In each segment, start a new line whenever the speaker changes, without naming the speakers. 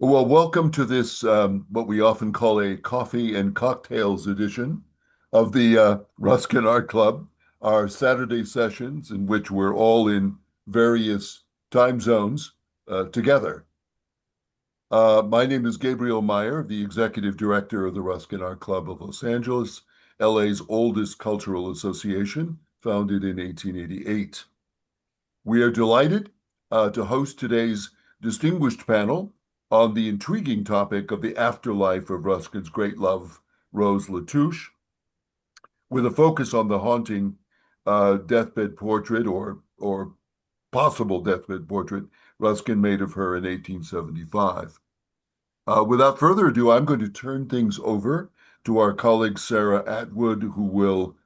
Well, welcome to this, what we often call a coffee and cocktails edition of the Ruskin Art Club, our Saturday sessions in which we're all in various time zones together. My name is Gabriel Meyer, the executive director of the Ruskin Art Club of Los Angeles, LA's oldest cultural association, founded in 1888. We are delighted to host today's distinguished panel on the intriguing topic of the afterlife of Ruskin's great love, Rose Latouche, with a focus on the haunting deathbed portrait or possible deathbed portrait Ruskin made of her in 1875. Without further ado, I'm going to turn things over to our colleague Sarah Atwood, who will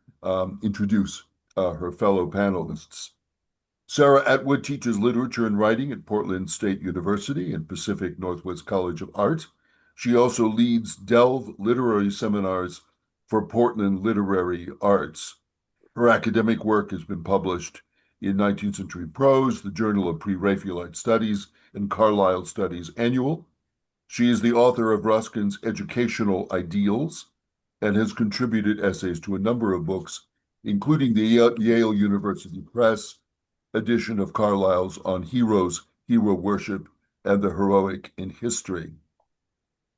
introduce her fellow panelists. Sarah Atwood teaches literature and writing at Portland State University and Pacific Northwest College of Art. She also leads Delve literary seminars for Portland Literary Arts. Her academic work has been published in 19th Century Prose, the Journal of Pre-Raphaelite Studies, and Carlisle Studies Annual. She is the author of Ruskin's Educational Ideals and has contributed essays to a number of books, including the Yale University Press edition of Carlyle's On Heroes, Hero Worship, and the Heroic in History.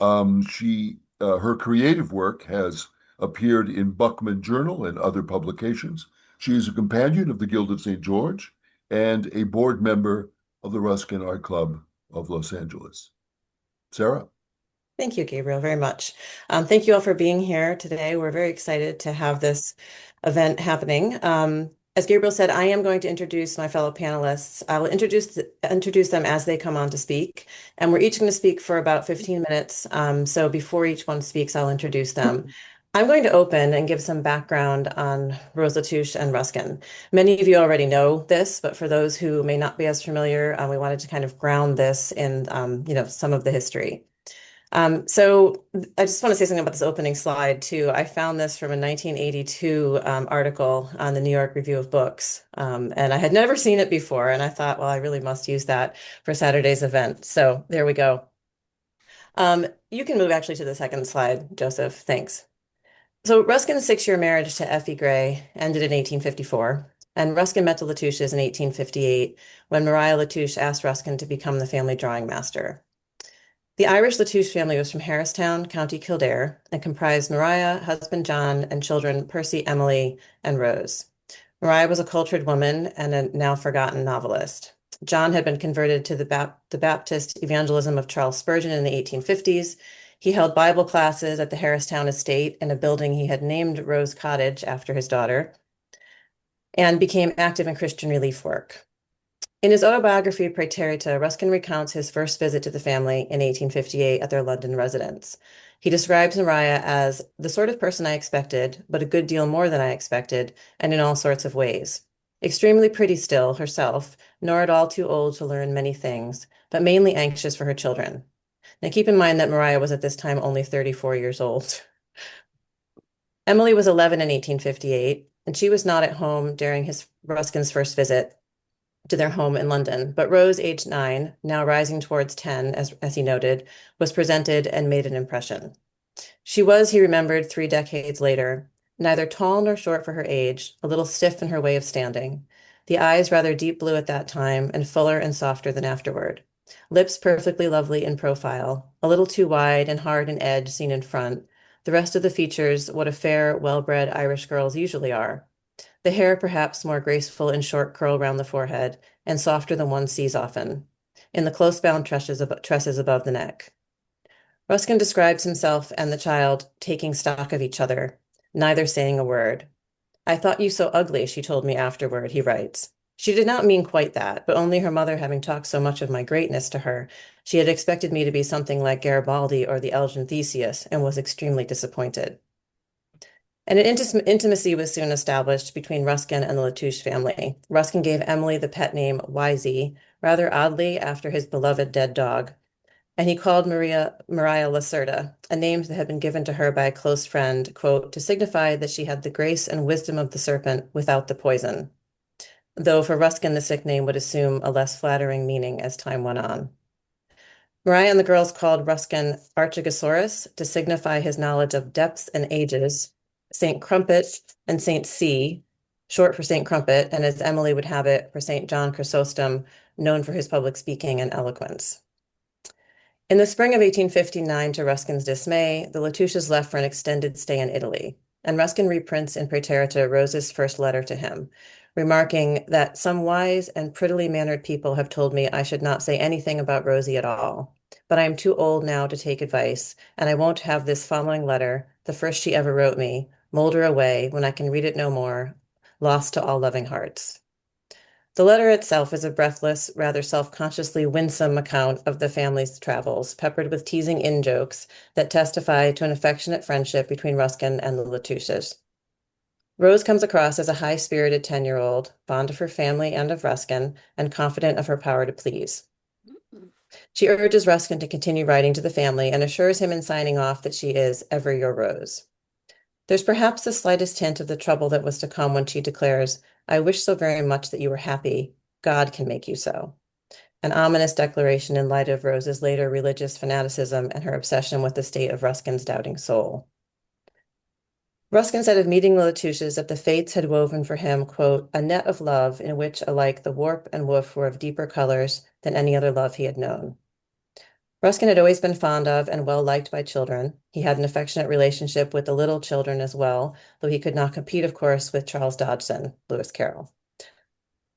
Her creative work has appeared in Buckman Journal and other publications. She is a companion of the Guild of St. George and a board member of the Ruskin Art Club of Los Angeles. Sarah?
Thank you, Gabriel, very much. Thank you all for being here today. We're very excited to have this event happening. As Gabriel said, I am going to introduce my fellow panelists. I will introduce them as they come on to speak, and we're each going to speak for about 15 minutes. So before each one speaks, I'll introduce them. I'm going to open and give some background on Rose Latouche and Ruskin. Many of you already know this, but for those who may not be as familiar, we wanted to kind of ground this in, some of the history. So I just want to say something about this opening slide too. I found this from a 1982 article on the New York Review of Books, and I had never seen it before. And I thought, well, I really must use that for Saturday's event. So there we go. You can move actually to the second slide, Joseph. Thanks. So Ruskin's 6-year marriage to Effie Gray ended in 1854, and Ruskin met the Latouches in 1858 when Maria Latouche asked Ruskin to become the family drawing master. The Irish Latouche family was from Harristown, County Kildare, and comprised Maria, husband John, and children Percy, Emily, and Rose. Maria was a cultured woman and a now forgotten novelist. John had been converted to the Baptist evangelism of Charles Spurgeon in the 1850s. He held Bible classes at the Harristown estate in a building he had named Rose Cottage after his daughter, and became active in Christian relief work. In his autobiography, Praeterita, Ruskin recounts his first visit to the family in 1858 at their London residence. He describes Maria as the sort of person I expected, but a good deal more than I expected, and in all sorts of ways. Extremely pretty still, herself, nor at all too old to learn many things, but mainly anxious for her children. Now keep in mind that Maria was at this time only 34 years old. Emily was 11 in 1858, and she was not at home during Ruskin's first visit to their home in London, but Rose, aged 9, now rising towards 10, as he noted, was presented and made an impression. She was, he remembered 3 decades later, neither tall nor short for her age, a little stiff in her way of standing, the eyes rather deep blue at that time and fuller and softer than afterward, lips perfectly lovely in profile, a little too wide and hard in edge seen in front, the rest of the features what a fair, well-bred Irish girls usually are. The hair perhaps more graceful in short curl round the forehead, and softer than one sees often, in the close-bound tresses above the neck. Ruskin describes himself and the child taking stock of each other, neither saying a word. I thought you so ugly, she told me afterward, he writes. She did not mean quite that, but only her mother having talked so much of my greatness to her, she had expected me to be something like Garibaldi or the Elgin Theseus, and was extremely disappointed. And an intimacy was soon established between Ruskin and the Latouche family. Ruskin gave Emily the pet name Wisey, rather oddly after his beloved dead dog, and he called Maria Lacerda, a name that had been given to her by a close friend, quote, to signify that she had the grace and wisdom of the serpent without the poison, though for Ruskin this nickname would assume a less flattering meaning as time went on. Mariah and the girls called Ruskin Archigosaurus to signify his knowledge of depths and ages, Saint Crumpet and Saint C, short for Saint Crumpet, and as Emily would have it, for Saint John Chrysostom, known for his public speaking and eloquence. In the spring of 1859, to Ruskin's dismay, the Latouches left for an extended stay in Italy, and Ruskin reprints in Praeterita Rose's first letter to him, remarking that some wise and prettily mannered people have told me I should not say anything about Rosie at all, but I am too old now to take advice, and I won't have this following letter, the first she ever wrote me, moulder away when I can read it no more, lost to all loving hearts. The letter itself is a breathless, rather self-consciously winsome account of the family's travels, peppered with teasing in-jokes that testify to an affectionate friendship between Ruskin and the Latouches. Rose comes across as a high-spirited 10-year-old, fond of her family and of Ruskin, and confident of her power to please. She urges Ruskin to continue writing to the family and assures him in signing off that she is ever your Rose. There's perhaps the slightest hint of the trouble that was to come when she declares, I wish so very much that you were happy. God can make you so. An ominous declaration in light of Rose's later religious fanaticism and her obsession with the state of Ruskin's doubting soul. Ruskin said of meeting the Latouches that the fates had woven for him, quote, a net of love in which alike the warp and woof were of deeper colors than any other love he had known. Ruskin had always been fond of and well liked by children. He had an affectionate relationship with the little children as well, though he could not compete, of course, with Charles Dodgson, Lewis Carroll.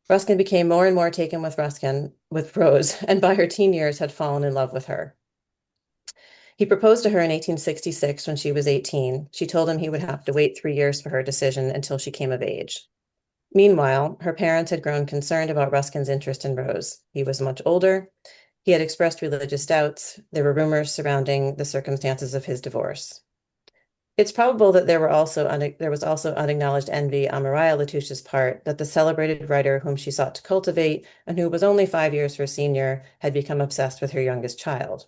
Ruskin became more and more taken with Rose, and by her teen years had fallen in love with her. He proposed to her in 1866 when she was 18. She told him he would have to wait 3 years for her decision until she came of age. Meanwhile, her parents had grown concerned about Ruskin's interest in Rose. He was much older. He had expressed religious doubts. There were rumors surrounding the circumstances of his divorce. It's probable that there was also unacknowledged envy on Maria Latouche's part that the celebrated writer whom she sought to cultivate and who was only 5 years her senior had become obsessed with her youngest child.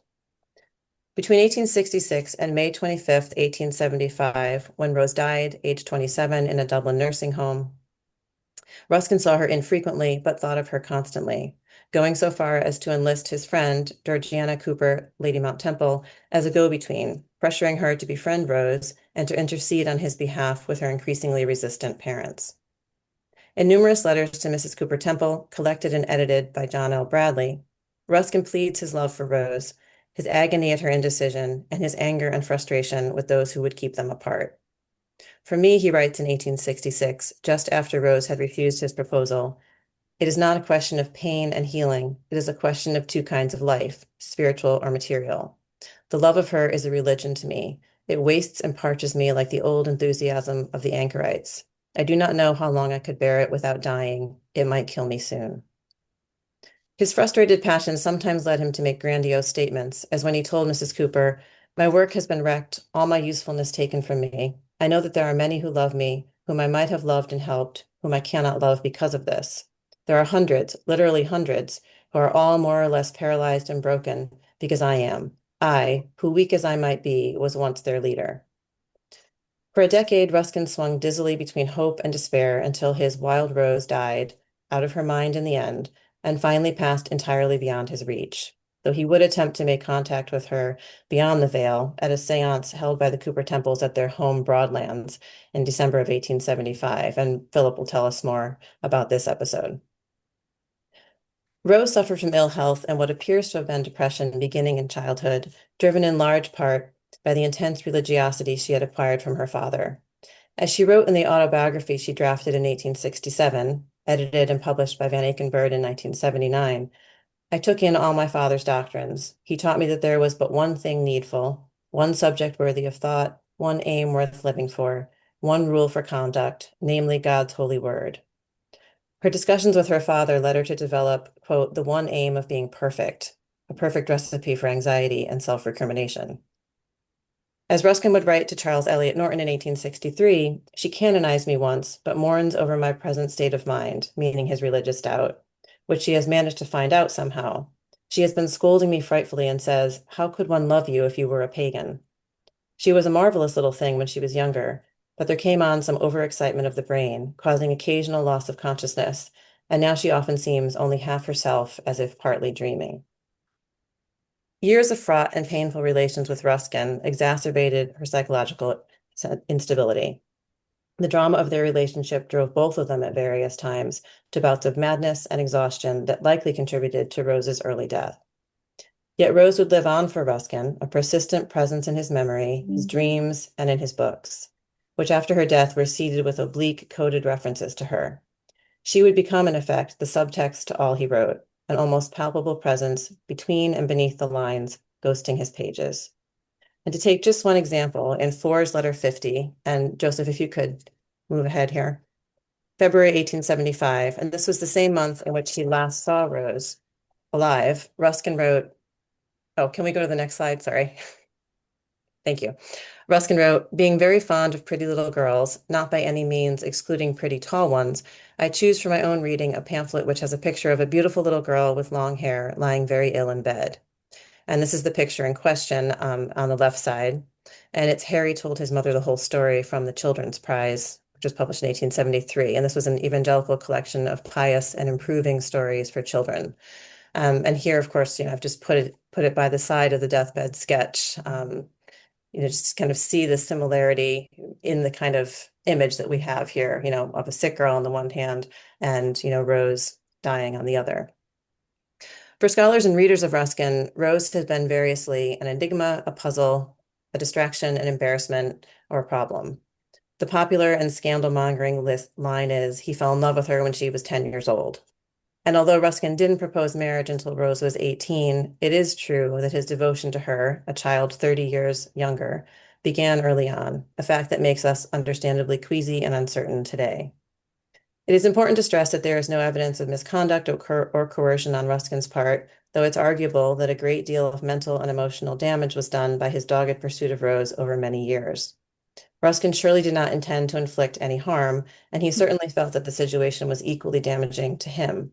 Between 1866 and May 25th, 1875, when Rose died, aged 27, in a Dublin nursing home, Ruskin saw her infrequently, but thought of her constantly, going so far as to enlist his friend, Georgiana Cooper, Lady Mount Temple, as a go-between, pressuring her to befriend Rose and to intercede on his behalf with her increasingly resistant parents. In numerous letters to Mrs. Cooper Temple, collected and edited by John L. Bradley, Ruskin pleads his love for Rose, his agony at her indecision, and his anger and frustration with those who would keep them apart. For me, he writes in 1866, just after Rose had refused his proposal, it is not a question of pain and healing. It is a question of two kinds of life, spiritual or material. The love of her is a religion to me. It wastes and parches me like the old enthusiasm of the anchorites. I do not know how long I could bear it without dying. It might kill me soon. His frustrated passion sometimes led him to make grandiose statements, as when he told Mrs. Cooper, my work has been wrecked, all my usefulness taken from me. I know that there are many who love me, whom I might have loved and helped, whom I cannot love because of this. There are hundreds, literally hundreds, who are all more or less paralyzed and broken because I am. I, who weak as I might be, was once their leader. For a decade, Ruskin swung dizzily between hope and despair until his wild Rose died, out of her mind in the end, and finally passed entirely beyond his reach, though he would attempt to make contact with her beyond the veil at a seance held by the Cooper Temples at their home Broadlands in December of 1875, and Philip will tell us more about this episode. Rose suffered from ill health and what appears to have been depression beginning in childhood, driven in large part by the intense religiosity she had acquired from her father. As she wrote in the autobiography she drafted in 1867, edited and published by Van Akenburg in 1979, I took in all my father's doctrines. He taught me that there was but one thing needful, one subject worthy of thought, one aim worth living for, one rule for conduct, namely God's holy word. Her discussions with her father led her to develop, quote, the one aim of being perfect, a perfect recipe for anxiety and self-recrimination. As Ruskin would write to Charles Eliot Norton in 1863, she canonized me once, but mourns over my present state of mind, meaning his religious doubt, which she has managed to find out somehow. She has been scolding me frightfully and says, how could one love you if you were a pagan? She was a marvelous little thing when she was younger, but there came on some overexcitement of the brain, causing occasional loss of consciousness, and now she often seems only half herself, as if partly dreaming. Years of fraught and painful relations with Ruskin exacerbated her psychological instability. The drama of their relationship drove both of them at various times to bouts of madness and exhaustion that likely contributed to Rose's early death. Yet Rose would live on for Ruskin, a persistent presence in his memory, his dreams, and in his books, which after her death were seeded with oblique coded references to her. She would become, in effect, the subtext to all he wrote, an almost palpable presence between and beneath the lines, ghosting his pages. And to take just one example, in Four's letter 50, and Joseph, if you could move ahead here, February 1875, and this was the same month in which he last saw Rose alive, Ruskin wrote, oh, can we go to the next slide? Sorry. Thank you. Ruskin wrote, being very fond of pretty little girls, not by any means excluding pretty tall ones, I choose for my own reading a pamphlet which has a picture of a beautiful little girl with long hair lying very ill in bed. And this is the picture in question on the left side. And it's Harry told his mother the whole story from the Children's Prize, which was published in 1873. And this was an evangelical collection of pious and improving stories for children. And here, of course, I've just put it by the side of the deathbed sketch. Just kind of see the similarity in the kind of image that we have here, of a sick girl on the one hand and, Rose dying on the other. For scholars and readers of Ruskin, Rose has been variously an enigma, a puzzle, a distraction, an embarrassment, or a problem. The popular and scandal-mongering line is, he fell in love with her when she was 10 years old. And although Ruskin didn't propose marriage until Rose was 18, it is true that his devotion to her, a child 30 years younger, began early on, a fact that makes us understandably queasy and uncertain today. It is important to stress that there is no evidence of misconduct or coercion on Ruskin's part, though it's arguable that a great deal of mental and emotional damage was done by his dogged pursuit of Rose over many years. Ruskin surely did not intend to inflict any harm, and he certainly felt that the situation was equally damaging to him.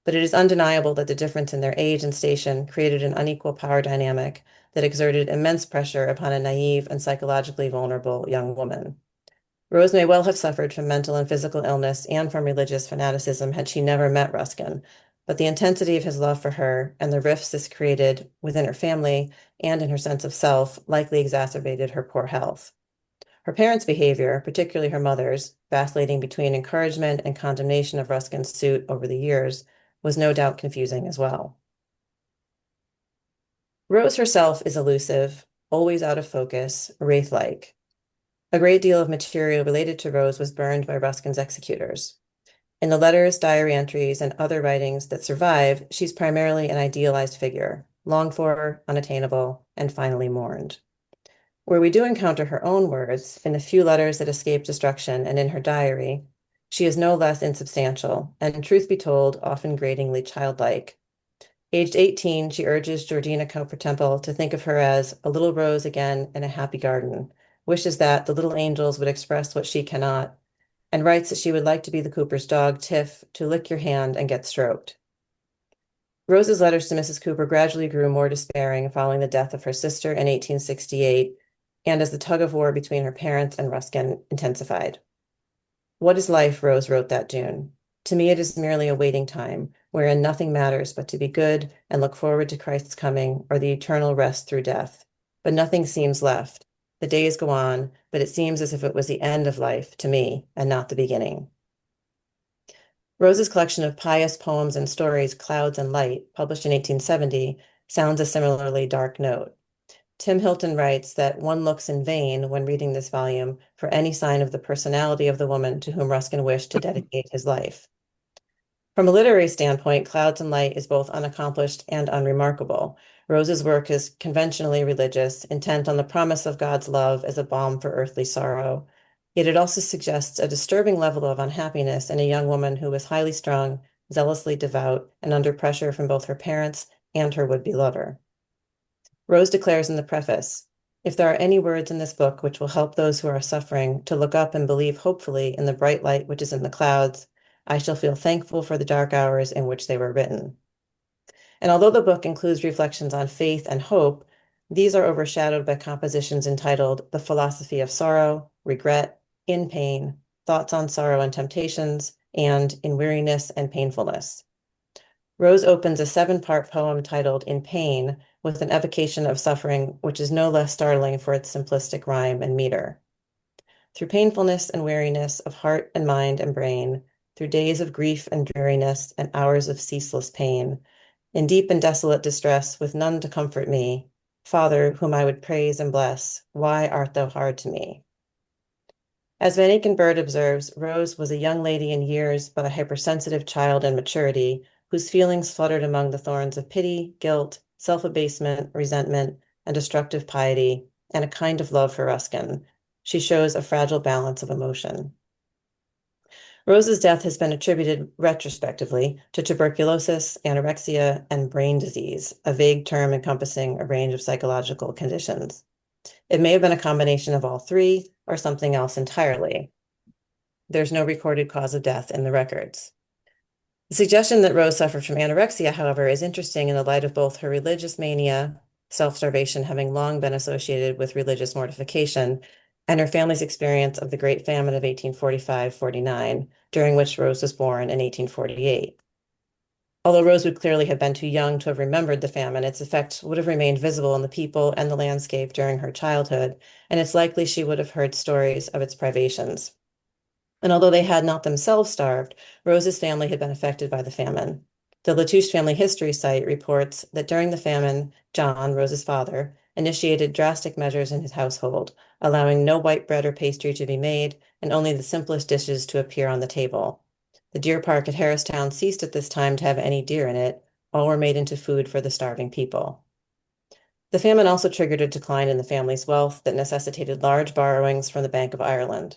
But it is undeniable that the difference in their age and station created an unequal power dynamic that exerted immense pressure upon a naive and psychologically vulnerable young woman. Rose may well have suffered from mental and physical illness and from religious fanaticism had she never met Ruskin, but the intensity of his love for her and the rifts this created within her family and in her sense of self likely exacerbated her poor health. Her parents' behavior, particularly her mother's, vacillating between encouragement and condemnation of Ruskin's suit over the years, was no doubt confusing as well. Rose herself is elusive, always out of focus, wraith-like. A great deal of material related to Rose was burned by Ruskin's executors. In the letters, diary entries, and other writings that survive, she's primarily an idealized figure, longed for, unattainable, and finally mourned. Where we do encounter her own words, in the few letters that escape destruction and in her diary, she is no less insubstantial, and truth be told, often gratingly childlike. Aged 18, she urges Georgina Cowper Temple to think of her as a little rose again in a happy garden, wishes that the little angels would express what she cannot, and writes that she would like to be the Cooper's dog, Tiff, to lick your hand and get stroked. Rose's letters to Mrs. Cooper gradually grew more despairing following the death of her sister in 1868, and as the tug of war between her parents and Ruskin intensified. What is life, Rose wrote that June. To me, it is merely a waiting time, wherein nothing matters but to be good and look forward to Christ's coming or the eternal rest through death. But nothing seems left. The days go on, but it seems as if it was the end of life to me and not the beginning. Rose's collection of pious poems and stories, Clouds and Light, published in 1870, sounds a similarly dark note. Tim Hilton writes that one looks in vain when reading this volume for any sign of the personality of the woman to whom Ruskin wished to dedicate his life. From a literary standpoint, Clouds and Light is both unaccomplished and unremarkable. Rose's work is conventionally religious, intent on the promise of God's love as a balm for earthly sorrow. Yet it also suggests a disturbing level of unhappiness in a young woman who was highly strung, zealously devout, and under pressure from both her parents and her would-be lover. Rose declares in the preface, if there are any words in this book which will help those who are suffering to look up and believe hopefully in the bright light which is in the clouds, I shall feel thankful for the dark hours in which they were written. And although the book includes reflections on faith and hope, these are overshadowed by compositions entitled The Philosophy of Sorrow, Regret, In Pain, Thoughts on Sorrow and Temptations, and In Weariness and Painfulness. Rose opens a seven-part poem titled In Pain with an evocation of suffering, which is no less startling for its simplistic rhyme and meter. Through painfulness and weariness of heart and mind and brain, through days of grief and dreariness and hours of ceaseless pain, in deep and desolate distress, with none to comfort me, Father, whom I would praise and bless, why art thou hard to me? As Van Akenburg observes, Rose was a young lady in years, but a hypersensitive child in maturity, whose feelings fluttered among the thorns of pity, guilt, self-abasement, resentment, and destructive piety, and a kind of love for Ruskin. She shows a fragile balance of emotion. Rose's death has been attributed retrospectively to tuberculosis, anorexia, and brain disease, a vague term encompassing a range of psychological conditions. It may have been a combination of all three or something else entirely. There's no recorded cause of death in the records. The suggestion that Rose suffered from anorexia, however, is interesting in the light of both her religious mania, self-starvation having long been associated with religious mortification, and her family's experience of the Great Famine of 1845-49, during which Rose was born in 1848. Although Rose would clearly have been too young to have remembered the famine, its effects would have remained visible in the people and the landscape during her childhood, and it's likely she would have heard stories of its privations. And although they had not themselves starved, Rose's family had been affected by the famine. The Touche family history site reports that during the famine, John, Rose's father, initiated drastic measures in his household, allowing no white bread or pastry to be made and only the simplest dishes to appear on the table. The deer park at Harristown ceased at this time to have any deer in it. All were made into food for the starving people. The famine also triggered a decline in the family's wealth that necessitated large borrowings from the Bank of Ireland.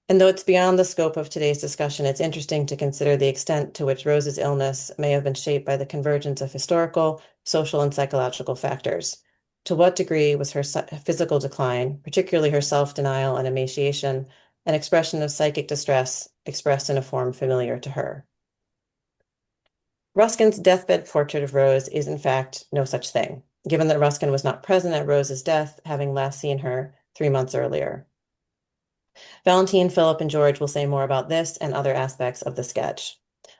And though it's beyond the scope of today's discussion, it's interesting to consider the extent to which Rose's illness may have been shaped by the convergence of historical, social, and psychological factors. To what degree was her physical decline, particularly her self-denial and emaciation, an expression of psychic distress expressed in a form familiar to her? Ruskin's deathbed portrait of Rose is, in fact, no such thing, given that Ruskin was not present at Rose's death, having last seen her 3 months earlier. Valentine, Philip, and George will say more about this and other aspects of the sketch.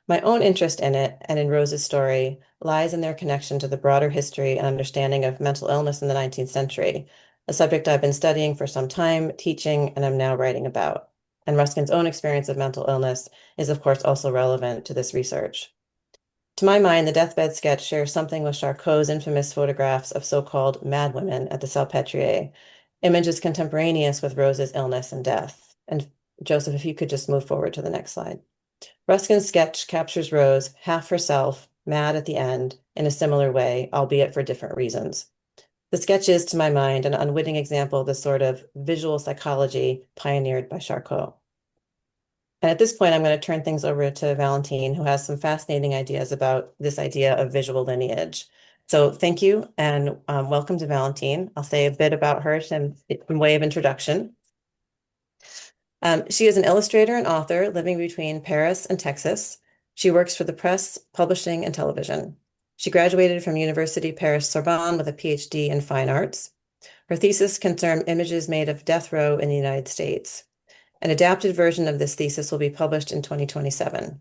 My own interest in it and in Rose's story lies in their connection to the broader history and understanding of mental illness in the 19th century, a subject I've been studying for some time, teaching, and I'm now writing about. And Ruskin's own experience of mental illness is, of course, also relevant to this research. To my mind, the deathbed sketch shares something with Charcot's infamous photographs of so-called madwomen at the Salpêtrière, images contemporaneous with Rose's illness and death. And Joseph, if you could just move forward to the next slide. Ruskin's sketch captures Rose, half herself, mad at the end, in a similar way, albeit for different reasons. The sketch is, to my mind, an unwitting example of the sort of visual psychology pioneered by Charcot. And at this point, I'm going to turn things over to Valentine, who has some fascinating ideas about this idea of visual lineage. So thank you, and welcome to Valentine. I'll say a bit about her in way of introduction. She is an illustrator and author living between Paris and Texas. She works for the press, publishing, and television. She graduated from University Paris Sorbonne with a PhD in fine arts. Her thesis concerned images made of death row in the United States. An adapted version of this thesis will be published in 2027.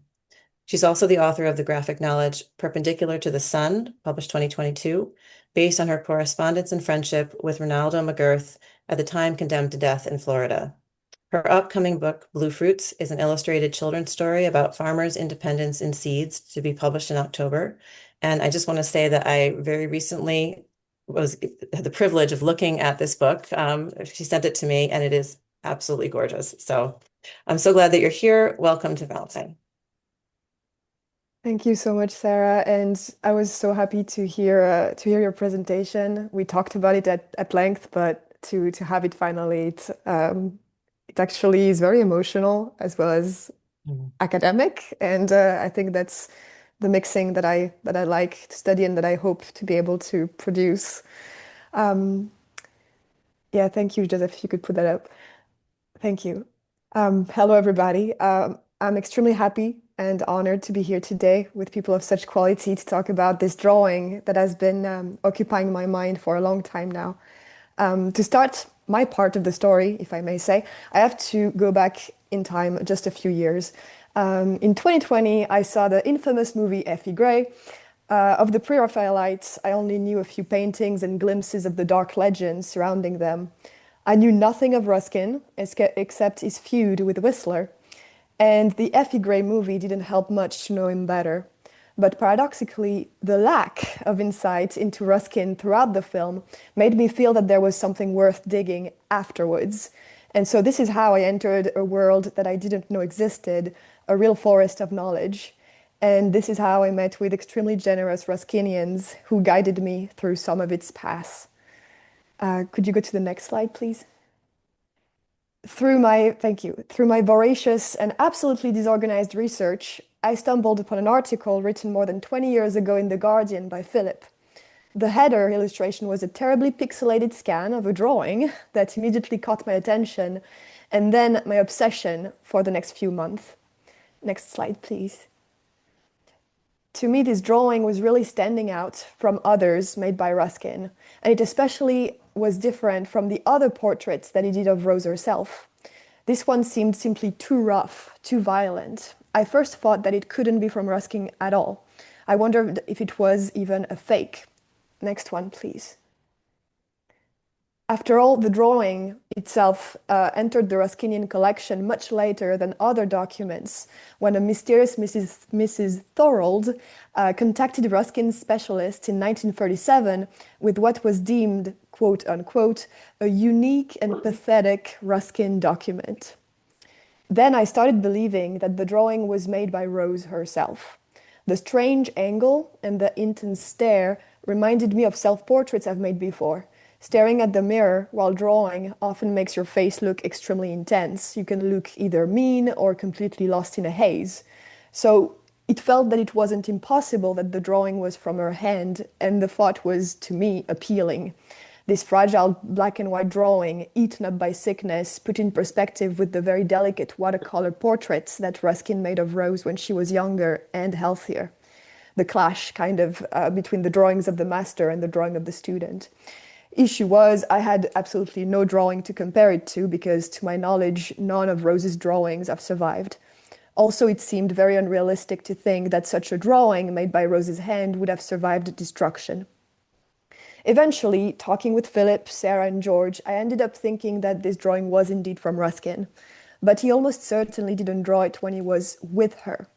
She's also the author of the graphic knowledge Perpendicular to the Sun, published 2022, based on her correspondence and friendship with Ronaldo McGirth, at the time condemned to death in Florida. Her upcoming book, Blue Fruits, is an illustrated children's story about farmers' independence in seeds to be published in October. And I just want to say that I very recently had the privilege of looking at this book. She sent it to me, and it is absolutely gorgeous. So I'm so glad that you're here. Welcome to Valentine.
Thank you so much, Sarah. And I was so happy to hear your presentation. We talked about it at length, but to have it finally, it actually is very emotional as well as
Mhm.
academic. And I think that's the mixing that I like to study and that I hope to be able to produce. Um, yeah, thank you, Joseph. If you could put that up. Thank you. Hello, everybody. I'm extremely happy and honored to be here today with people of such quality to talk about this drawing that has been occupying my mind for a long time now. To start my part of the story, if I may say, I have to go back in time just a few years. In 2020, I saw the infamous movie Effie Gray. Of the Pre-Raphaelites, I only knew a few paintings and glimpses of the dark legends surrounding them. I knew nothing of Ruskin except his feud with Whistler, and the Effie Gray movie didn't help much to know him better. But paradoxically, the lack of insight into Ruskin throughout the film made me feel that there was something worth digging afterwards. And so this is how I entered a world that I didn't know existed, a real forest of knowledge. And this is how I met with extremely generous Ruskinians who guided me through some of its paths. Could you go to the next slide, please? Thank you. Through my voracious and absolutely disorganized research, I stumbled upon an article written more than 20 years ago in The Guardian by Philip. The header illustration was a terribly pixelated scan of a drawing that immediately caught my attention, and then my obsession for the next few months. Next slide, please. To me, this drawing was really standing out from others made by Ruskin, and it especially was different from the other portraits that he did of Rose herself. This one seemed simply too rough, too violent. I first thought that it couldn't be from Ruskin at all. I wondered if it was even a fake. Next one, please. After all, the drawing itself entered the Ruskinian collection much later than other documents, when a mysterious Mrs. Thorold contacted Ruskin's specialist in 1937 with what was deemed, quote unquote, a unique and pathetic Ruskin document. Then I started believing that the drawing was made by Rose herself. The strange angle and the intense stare reminded me of self-portraits I've made before. Staring at the mirror while drawing often makes your face look extremely intense. You can look either mean or completely lost in a haze. So it felt that it wasn't impossible that the drawing was from her hand, and the thought was, to me, appealing. This fragile black and white drawing, eaten up by sickness, put in perspective with the very delicate watercolor portraits that Ruskin made of Rose when she was younger and healthier. The clash between the drawings of the master and the drawing of the student. Issue was, I had absolutely no drawing to compare it to because, to my knowledge, none of Rose's drawings have survived. Also, it seemed very unrealistic to think that such a drawing made by Rose's hand would have survived destruction. Eventually, talking with Philip, Sarah, and George, I ended up thinking that this drawing was indeed from Ruskin, but he almost certainly didn't draw it when he was with her.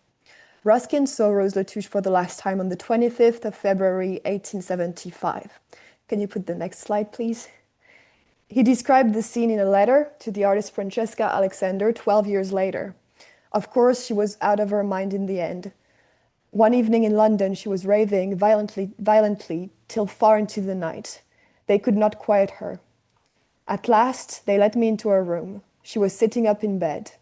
Ruskin saw Rose Touche for the last time on the 25th of February, 1875. Can you put the next slide, please? He described the scene in a letter to the artist Francesca Alexander 12 years later. Of course, she was out of her mind in the end. One evening in London, she was raving violently till far into the night. They could not quiet her. At last, they let me into her room. She was sitting up in bed.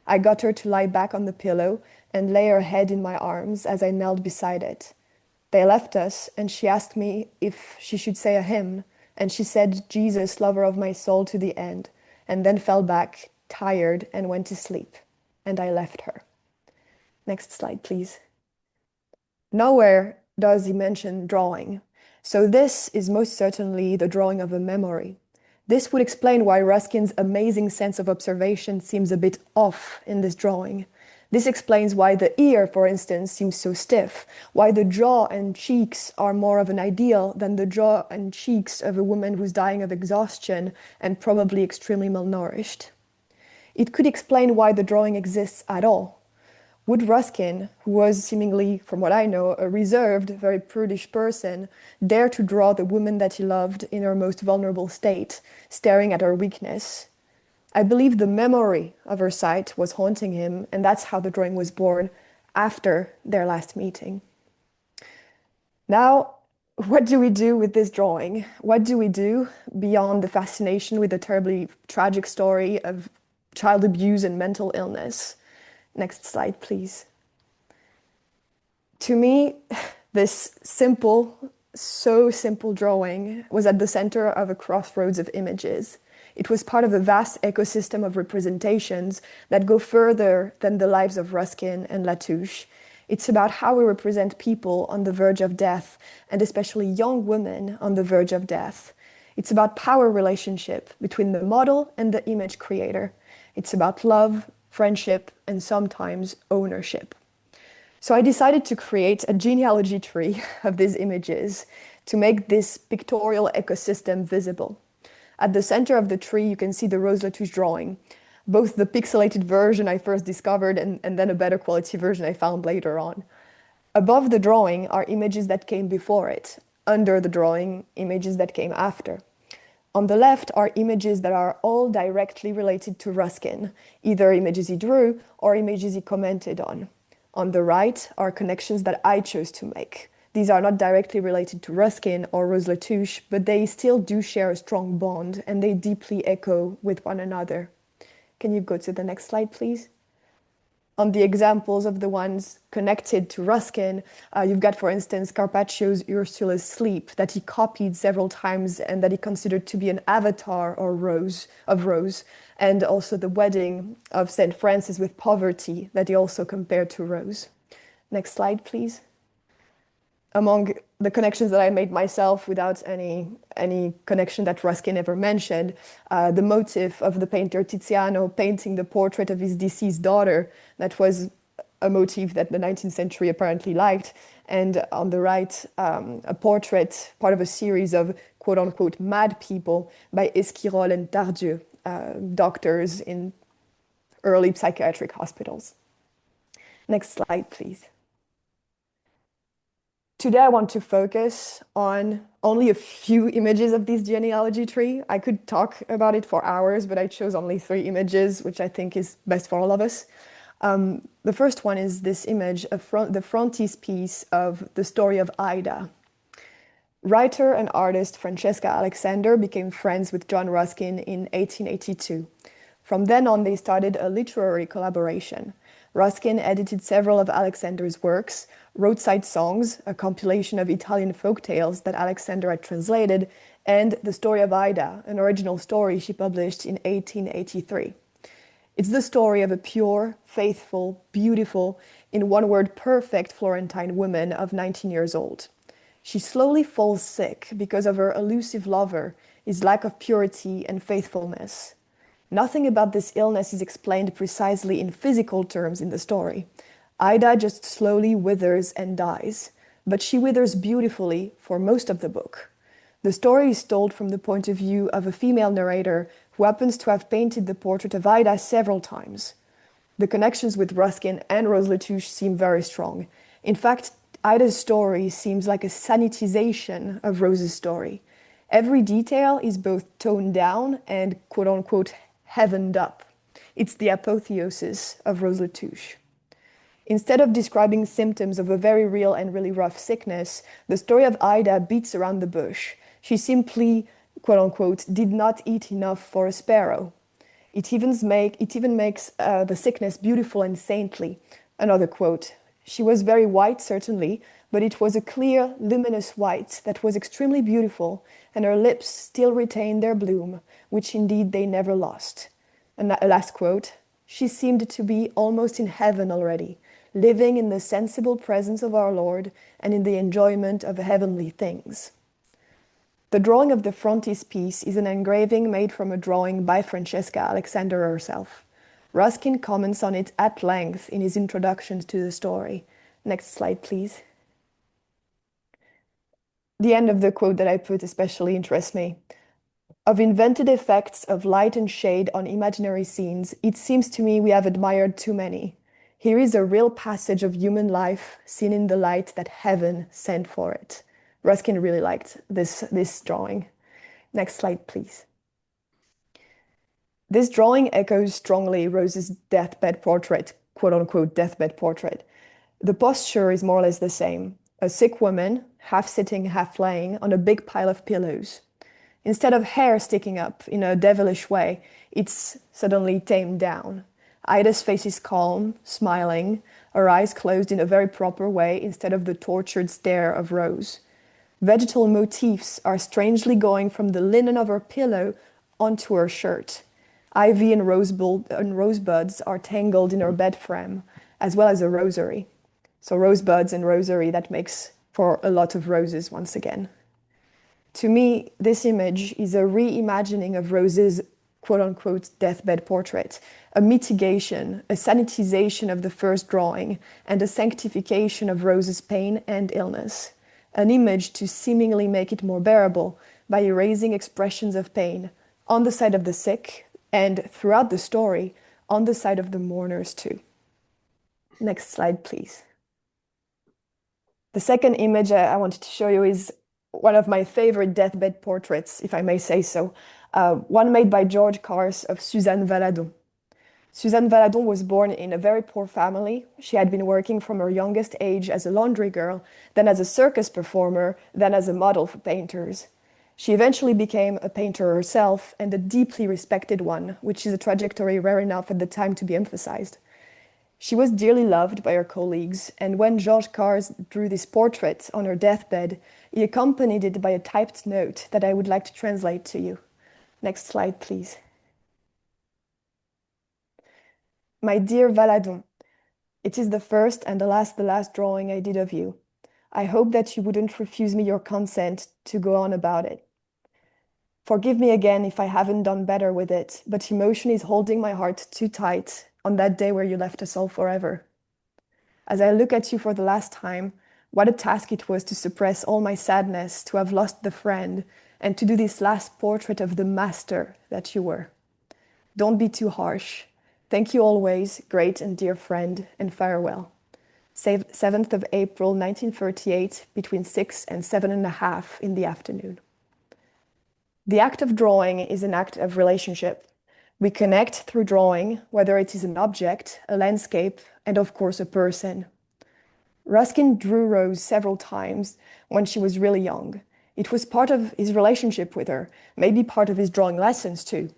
I got her to lie back on the pillow and lay her head in my arms as I knelt beside it. They left us, and she asked me if she should say a hymn, and she said, "Jesus, lover of my soul," to the end, and then fell back, tired, and went to sleep. And I left her. Next slide, please. Nowhere does he mention drawing, so this is most certainly the drawing of a memory. This would explain why Ruskin's amazing sense of observation seems a bit off in this drawing. This explains why the ear, for instance, seems so stiff, why the jaw and cheeks are more of an ideal than the jaw and cheeks of a woman who's dying of exhaustion and probably extremely malnourished. It could explain why the drawing exists at all. Would Ruskin, who was seemingly, from what I know, a reserved, very prudish person, dare to draw the woman that he loved in her most vulnerable state, staring at her weakness? I believe the memory of her sight was haunting him, and that's how the drawing was born after their last meeting. Now, what do we do with this drawing? What do we do beyond the fascination with the terribly tragic story of child abuse and mental illness? Next slide, please. To me, this so simple drawing was at the center of a crossroads of images. It was part of a vast ecosystem of representations that go further than the lives of Ruskin and Latouche. It's about how we represent people on the verge of death, and especially young women on the verge of death. It's about power relationship between the model and the image creator. It's about love friendship, and sometimes ownership. So I decided to create a genealogy tree of these images to make this pictorial ecosystem visible. At the center of the tree, you can see the Rose Latouche drawing, both the pixelated version I first discovered and then a better quality version I found later on. Above the drawing are images that came before it. Under the drawing, images that came after. On the left are images that are all directly related to Ruskin, either images he drew or images he commented on. On the right are connections that I chose to make. These are not directly related to Ruskin or Rose Latouche, but they still do share a strong bond and they deeply echo with one another. Can you go to the next slide, please? On the examples of the ones connected to Ruskin, you've got, for instance, Carpaccio's Ursula's Sleep that he copied several times and that he considered to be an avatar or Rose, and also the wedding of St. Francis with Poverty that he also compared to Rose. Next slide, please. Among the connections that I made myself without any connection that Ruskin ever mentioned, the motif of the painter Tiziano painting the portrait of his deceased daughter, that was a motif that the 19th century apparently liked. And on the right, a portrait, part of a series of quote-unquote mad people by Esquirol and Tardieu, doctors in early psychiatric hospitals. Next slide, please. Today, I want to focus on only a few images of this genealogy tree. I could talk about it for hours, but I chose only 3 images, which I think is best for all of us. The first one is this image, the frontispiece of the story of Ida. Writer and artist Francesca Alexander became friends with John Ruskin in 1882. From then on, they started a literary collaboration. Ruskin edited several of Alexander's works, Roadside Songs, a compilation of Italian folk tales that Alexander had translated, and The Story of Ida, an original story she published in 1883. It's the story of a pure, faithful, beautiful, in one word, perfect Florentine woman of 19 years old. She slowly falls sick because of her elusive lover, his lack of purity and faithfulness. Nothing about this illness is explained precisely in physical terms in the story. Ida just slowly withers and dies, but she withers beautifully for most of the book. The story is told from the point of view of a female narrator who happens to have painted the portrait of Ida several times. The connections with Ruskin and Rose Latouche seem very strong. In fact, Ida's story seems like a sanitization of Rose's story. Every detail is both toned down and quote-unquote heavened up. It's the apotheosis of Rose Latouche. Instead of describing symptoms of a very real and really rough sickness, the story of Ida beats around the bush. She simply, quote-unquote, did not eat enough for a sparrow. It even makes the sickness beautiful and saintly. Another quote, she was very white, certainly, but it was a clear, luminous white that was extremely beautiful, and her lips still retained their bloom, which indeed they never lost. And a last quote, she seemed to be almost in heaven already, living in the sensible presence of our Lord and in the enjoyment of heavenly things. The drawing of the frontispiece is an engraving made from a drawing by Francesca Alexander herself. Ruskin comments on it at length in his introduction to the story. Next slide, please. The end of the quote that I put especially interests me. Of invented effects of light and shade on imaginary scenes, it seems to me we have admired too many. Here is a real passage of human life seen in the light that heaven sent for it. Ruskin really liked this drawing. Next slide, please. This drawing echoes strongly Rose's deathbed portrait, quote-unquote deathbed portrait. The posture is more or less the same. A sick woman, half sitting, half laying, on a big pile of pillows. Instead of hair sticking up in a devilish way, it's suddenly tamed down. Ida's face is calm, smiling, her eyes closed in a very proper way instead of the tortured stare of Rose. Vegetal motifs are strangely going from the linen of her pillow onto her shirt. Ivy and rosebuds are tangled in her bed frame, as well as a rosary. So rosebuds and rosary, that makes for a lot of roses once again. To me, this image is a reimagining of Rose's quote-unquote deathbed portrait, a mitigation, a sanitization of the first drawing, and a sanctification of Rose's pain and illness. An image to seemingly make it more bearable by erasing expressions of pain on the side of the sick and, throughout the story, on the side of the mourners too. Next slide, please. The second image I wanted to show you is one of my favorite deathbed portraits, if I may say so, one made by George Cars of Suzanne Valadon. Suzanne Valadon was born in a very poor family. She had been working from her youngest age as a laundry girl, then as a circus performer, then as a model for painters. She eventually became a painter herself, and a deeply respected one, which is a trajectory rare enough at the time to be emphasized. She was dearly loved by her colleagues, and when Georges Cars drew this portrait on her deathbed, he accompanied it by a typed note that I would like to translate to you. Next slide, please. My dear Valadon, it is the first and the last drawing I did of you. I hope that you wouldn't refuse me your consent to go on about it. Forgive me again if I haven't done better with it, but emotion is holding my heart too tight on that day where you left us all forever. As I look at you for the last time, what a task it was to suppress all my sadness, to have lost the friend, and to do this last portrait of the master that you were. Don't be too harsh. Thank you always, great and dear friend, and farewell. 7th of April, 1938, between 6 and 7:30 in the afternoon. The act of drawing is an act of relationship. We connect through drawing, whether it is an object, a landscape, and of course a person. Ruskin drew Rose several times when she was really young. It was part of his relationship with her, maybe part of his drawing lessons too.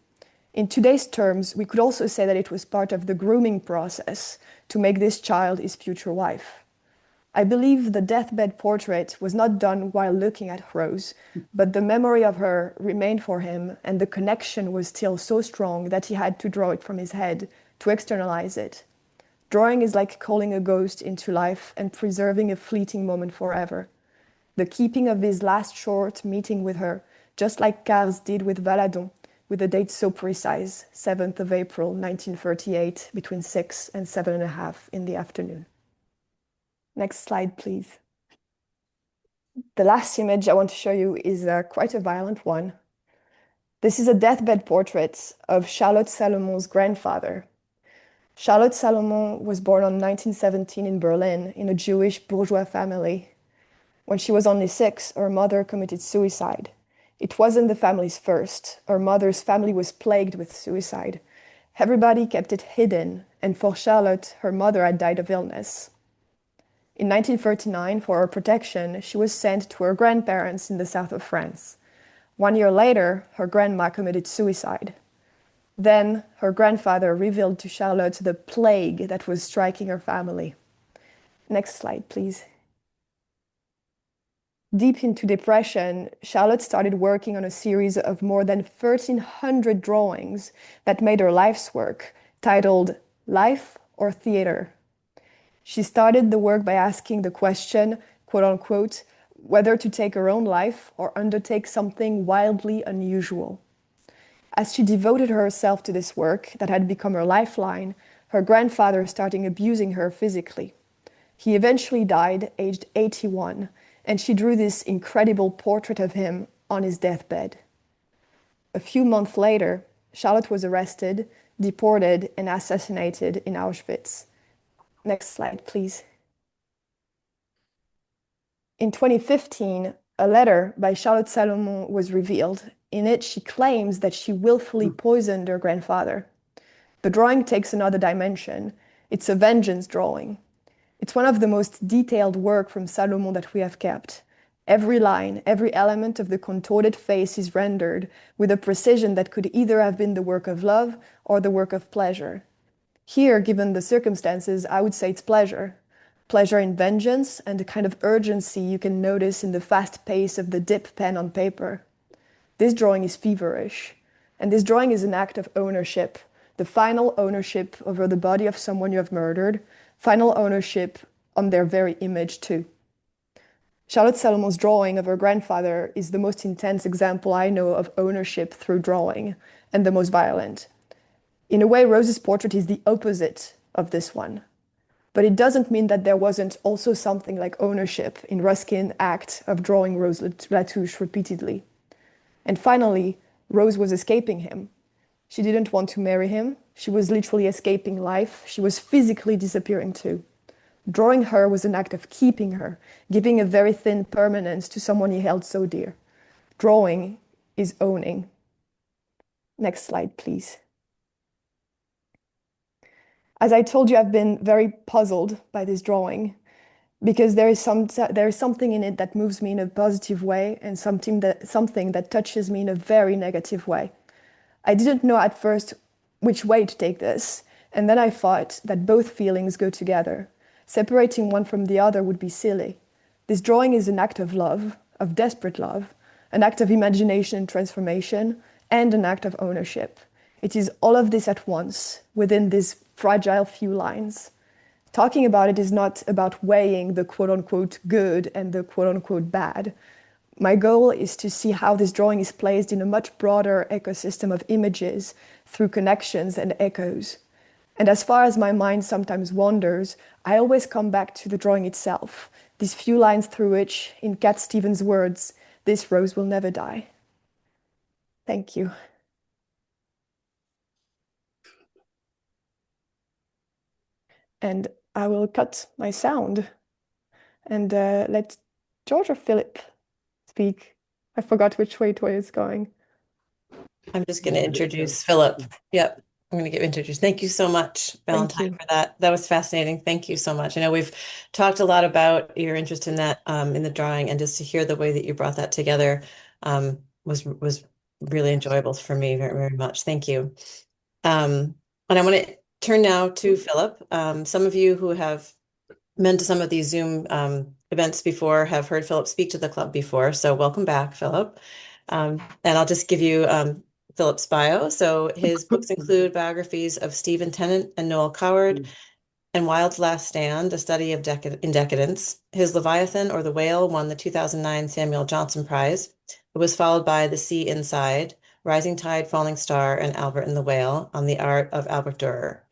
In today's terms, we could also say that it was part of the grooming process to make this child his future wife. I believe the deathbed portrait was not done while looking at Rose, but the memory of her remained for him, and the connection was still so strong that he had to draw it from his head to externalize it. Drawing is like calling a ghost into life and preserving a fleeting moment forever. The keeping of his last short meeting with her, just like Cars did with Valadon, with a date so precise, 7th of April, 1938, between 6 and 7:30 in the afternoon. Next slide, please. The last image I want to show you is quite a violent one. This is a deathbed portrait of Charlotte Salomon's grandfather. Charlotte Salomon was born in 1917 in Berlin in a Jewish bourgeois family. When she was only 6, her mother committed suicide. It wasn't the family's first. Her mother's family was plagued with suicide. Everybody kept it hidden, and for Charlotte, her mother had died of illness. In 1939, for her protection, she was sent to her grandparents in the south of France. 1 year later, her grandma committed suicide. Then, her grandfather revealed to Charlotte the plague that was striking her family. Next slide, please. Deep into depression, Charlotte started working on a series of more than 1,300 drawings that made her life's work, titled Life or Theater. She started the work by asking the question, quote unquote, whether to take her own life or undertake something wildly unusual. As she devoted herself to this work that had become her lifeline, her grandfather started abusing her physically. He eventually died, aged 81, and she drew this incredible portrait of him on his deathbed. A few months later, Charlotte was arrested, deported, and assassinated in Auschwitz. Next slide, please. In 2015, a letter by Charlotte Salomon was revealed. In it, she claims that she willfully poisoned her grandfather. The drawing takes another dimension. It's a vengeance drawing. It's one of the most detailed work from Salomon that we have kept. Every line, every element of the contorted face is rendered with a precision that could either have been the work of love or the work of pleasure. Here, given the circumstances, I would say it's pleasure. Pleasure in vengeance and the kind of urgency you can notice in the fast pace of the dip pen on paper. This drawing is feverish, and this drawing is an act of ownership, the final ownership over the body of someone you have murdered, final ownership on their very image too. Charlotte Salomon's drawing of her grandfather is the most intense example I know of ownership through drawing, and the most violent. In a way, Rose's portrait is the opposite of this one. But it doesn't mean that there wasn't also something like ownership in Ruskin's act of drawing Rose Latouche repeatedly. And finally, Rose was escaping him. She didn't want to marry him. She was literally escaping life. She was physically disappearing too. Drawing her was an act of keeping her, giving a very thin permanence to someone he held so dear. Drawing is owning. Next slide, please. As I told you, I've been very puzzled by this drawing because there is something in it that moves me in a positive way and something that touches me in a very negative way. I didn't know at first which way to take this, and then I thought that both feelings go together. Separating one from the other would be silly. This drawing is an act of love, of desperate love, an act of imagination and transformation, and an act of ownership. It is all of this at once, within these fragile few lines. Talking about it is not about weighing the quote-unquote good and the quote-unquote bad. My goal is to see how this drawing is placed in a much broader ecosystem of images through connections and echoes. And as far as my mind sometimes wanders, I always come back to the drawing itself, these few lines through which, in Cat Stevens' words, this rose will never die. Thank you. And I will cut my sound and let George or Philip speak. I forgot which way it was going.
I'm just going to introduce Philip. Yep, I'm going to get introduced. Thank you so much,
Thank
Valentine,
you.
for that. That was fascinating. Thank you so much. I know we've talked a lot about your interest in that, in the drawing, and just to hear the way that you brought that together, was really enjoyable for me very, very much. Thank you. And I want to turn now to Philip. Some of you who have been to some of these Zoom events before have heard Philip speak to the club before. So welcome back, Philip. And I'll just give you Philip's bio. So his books include biographies of Stephen Tennant and Noel Coward, and Wilde's Last Stand, a study of in decadence. His Leviathan or the Whale won the 2009 Samuel Johnson Prize. It was followed by The Sea Inside, Rising Tide, Falling Star, and Albert and the Whale on the art of Albert Durer.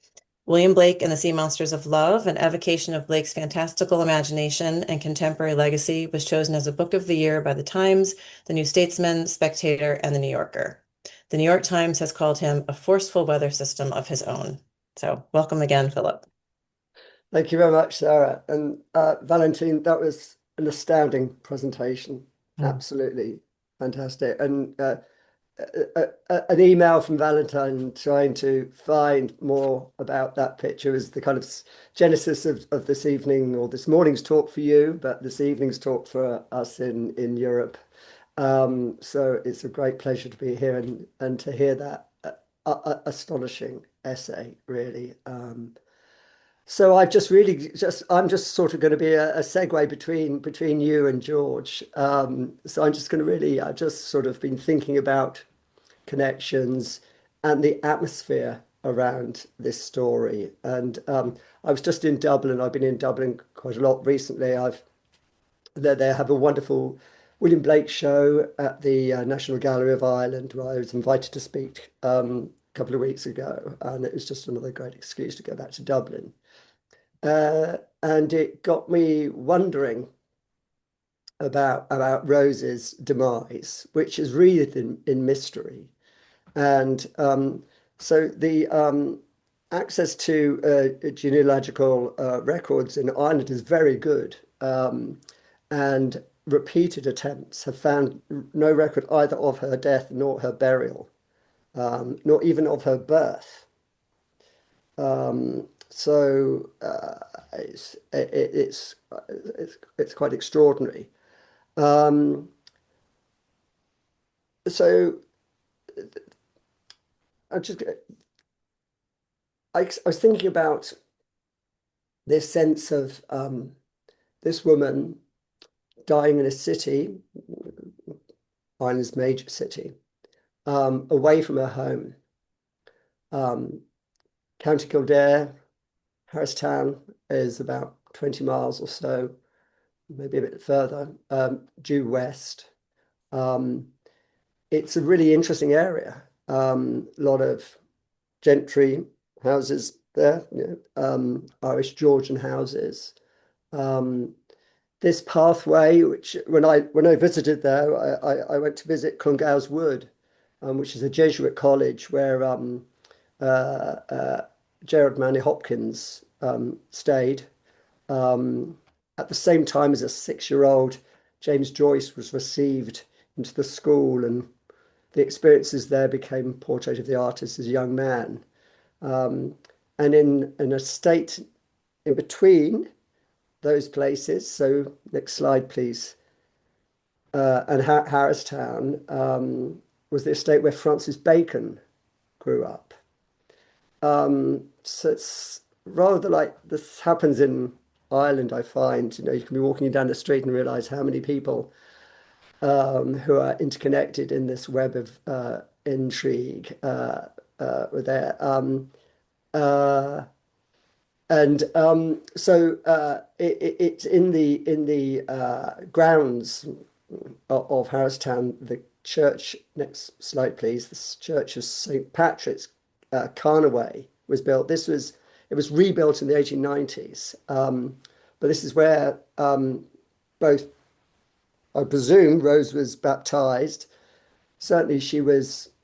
William Blake and the Sea Monsters of Love, an evocation of Blake's fantastical imagination and contemporary legacy, was chosen as a book of the year by The Times, The New Statesman, Spectator, and The New Yorker. The New York Times has called him a forceful weather system of his own. So welcome again, Philip.
Thank you very much, Sarah. And Valentine, that was an astounding presentation. Absolutely fantastic. And an email from Valentine trying to find more about that picture is the kind of genesis of this evening or this morning's talk for you, but this evening's talk for us in Europe. So it's a great pleasure to be here and to hear that astonishing essay, really. So I'm just sort of going to be a segue between you and George. So I'm just going to really, I've just sort of been thinking about connections and the atmosphere around this story. And I was just in Dublin. I've been in Dublin quite a lot recently. They have a wonderful William Blake show at the National Gallery of Ireland, where I was invited to speak a couple of weeks ago, and it was just another great excuse to go back to Dublin. And it got me wondering about Rose's demise, which is wreathed in mystery. And so the access to genealogical records in Ireland is very good. And repeated attempts have found no record either of her death nor her burial, nor even of her birth. So it's quite extraordinary. So I was thinking about this sense of this woman dying in a city, Ireland's major city, away from her home. County Kildare, Harristown is about 20 miles or so maybe a bit further, due west. It's a really interesting area. A lot of gentry houses there, Irish Georgian houses. This pathway, which when I visited there, I went to visit Clongowes Wood, which is a Jesuit college where Gerard Manley Hopkins stayed. At the same time as a 6-year-old, James Joyce was received into the school, and the experiences there became a portrait of the artist as a young man. And in an estate in between those places, so next slide, please, and Harristown was the estate where Francis Bacon grew up. So it's rather like this happens in Ireland, I find. You can be walking down the street and realize how many people who are interconnected in this web of intrigue were there. It's in the grounds of Harristown. The church, next slide, please. The church of St. Patrick's, Carnaway, was built. It was rebuilt in the 1890s, but this is where both, I presume, Rose was baptized. Certainly,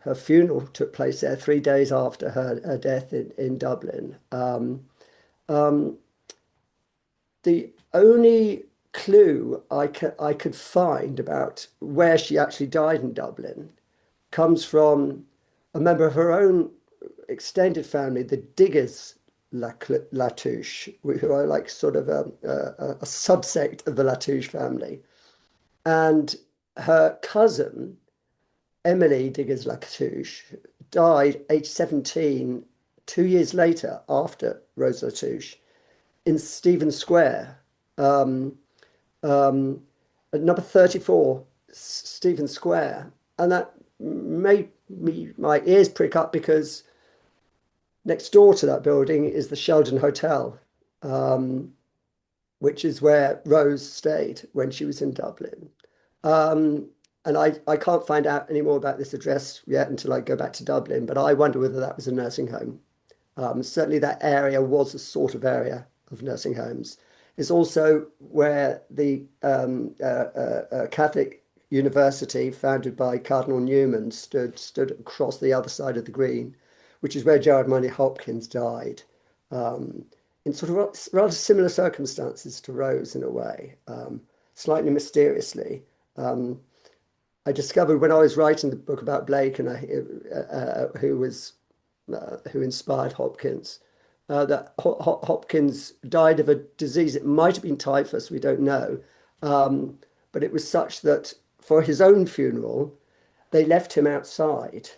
her funeral took place there 3 days after her death in Dublin. The only clue I could find about where she actually died in Dublin comes from a member of her own extended family, the Diggers Latouche, who are like sort of a subsect of the Latouche family. And her cousin, Emily Diggers Latouche, died aged 17, 2 years later after Rose Latouche, in Stephen Square, at number 34, Stephen Square. And that made my ears prick up because next door to that building is the Sheldon Hotel, which is where Rose stayed when she was in Dublin. And I can't find out any more about this address yet until I go back to Dublin, but I wonder whether that was a nursing home. Certainly that area was a sort of area of nursing homes. It's also where the Catholic University, founded by Cardinal Newman, stood across the other side of the green, which is where Gerard Manley Hopkins died, in sort of rather similar circumstances to Rose in a way, slightly mysteriously. I discovered when I was writing the book about Blake and who inspired Hopkins, that Hopkins died of a disease. It might have been typhus, we don't know, but it was such that for his own funeral, they left him outside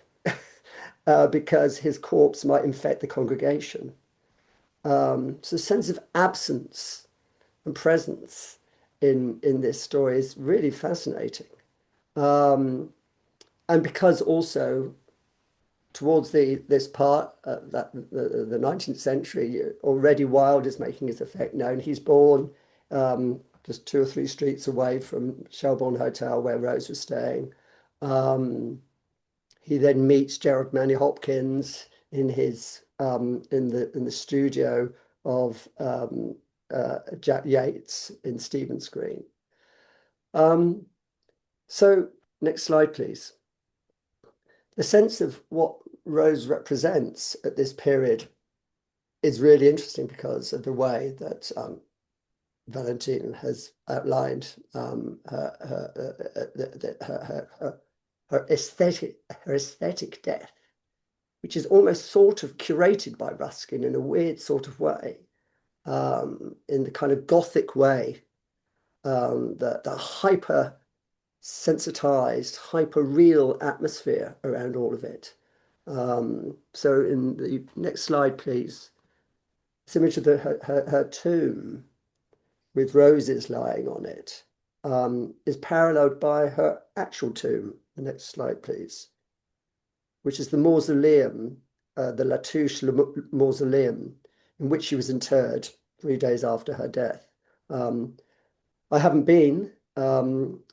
because his corpse might infect the congregation. So a sense of absence and presence in this story is really fascinating. And because also towards this part, that the 19th century, already Wilde is making his effect known. He's born just 2 or 3 streets away from Shelbourne Hotel where Rose was staying. He then meets Gerard Manley Hopkins in his in the studio of Jack Yates in Stephen's Green. So next slide, please. The sense of what Rose represents at this period is really interesting because of the way that Valentine has outlined her aesthetic death, which is almost sort of curated by Ruskin in a weird sort of way, in the kind of Gothic way, the hyper sensitized, hyper-real atmosphere around all of it. So in the next slide, please, this image of her tomb with roses lying on it is paralleled by her actual tomb. The next slide, please, which is the mausoleum, the Latouche mausoleum, in which she was interred 3 days after her death. I haven't been.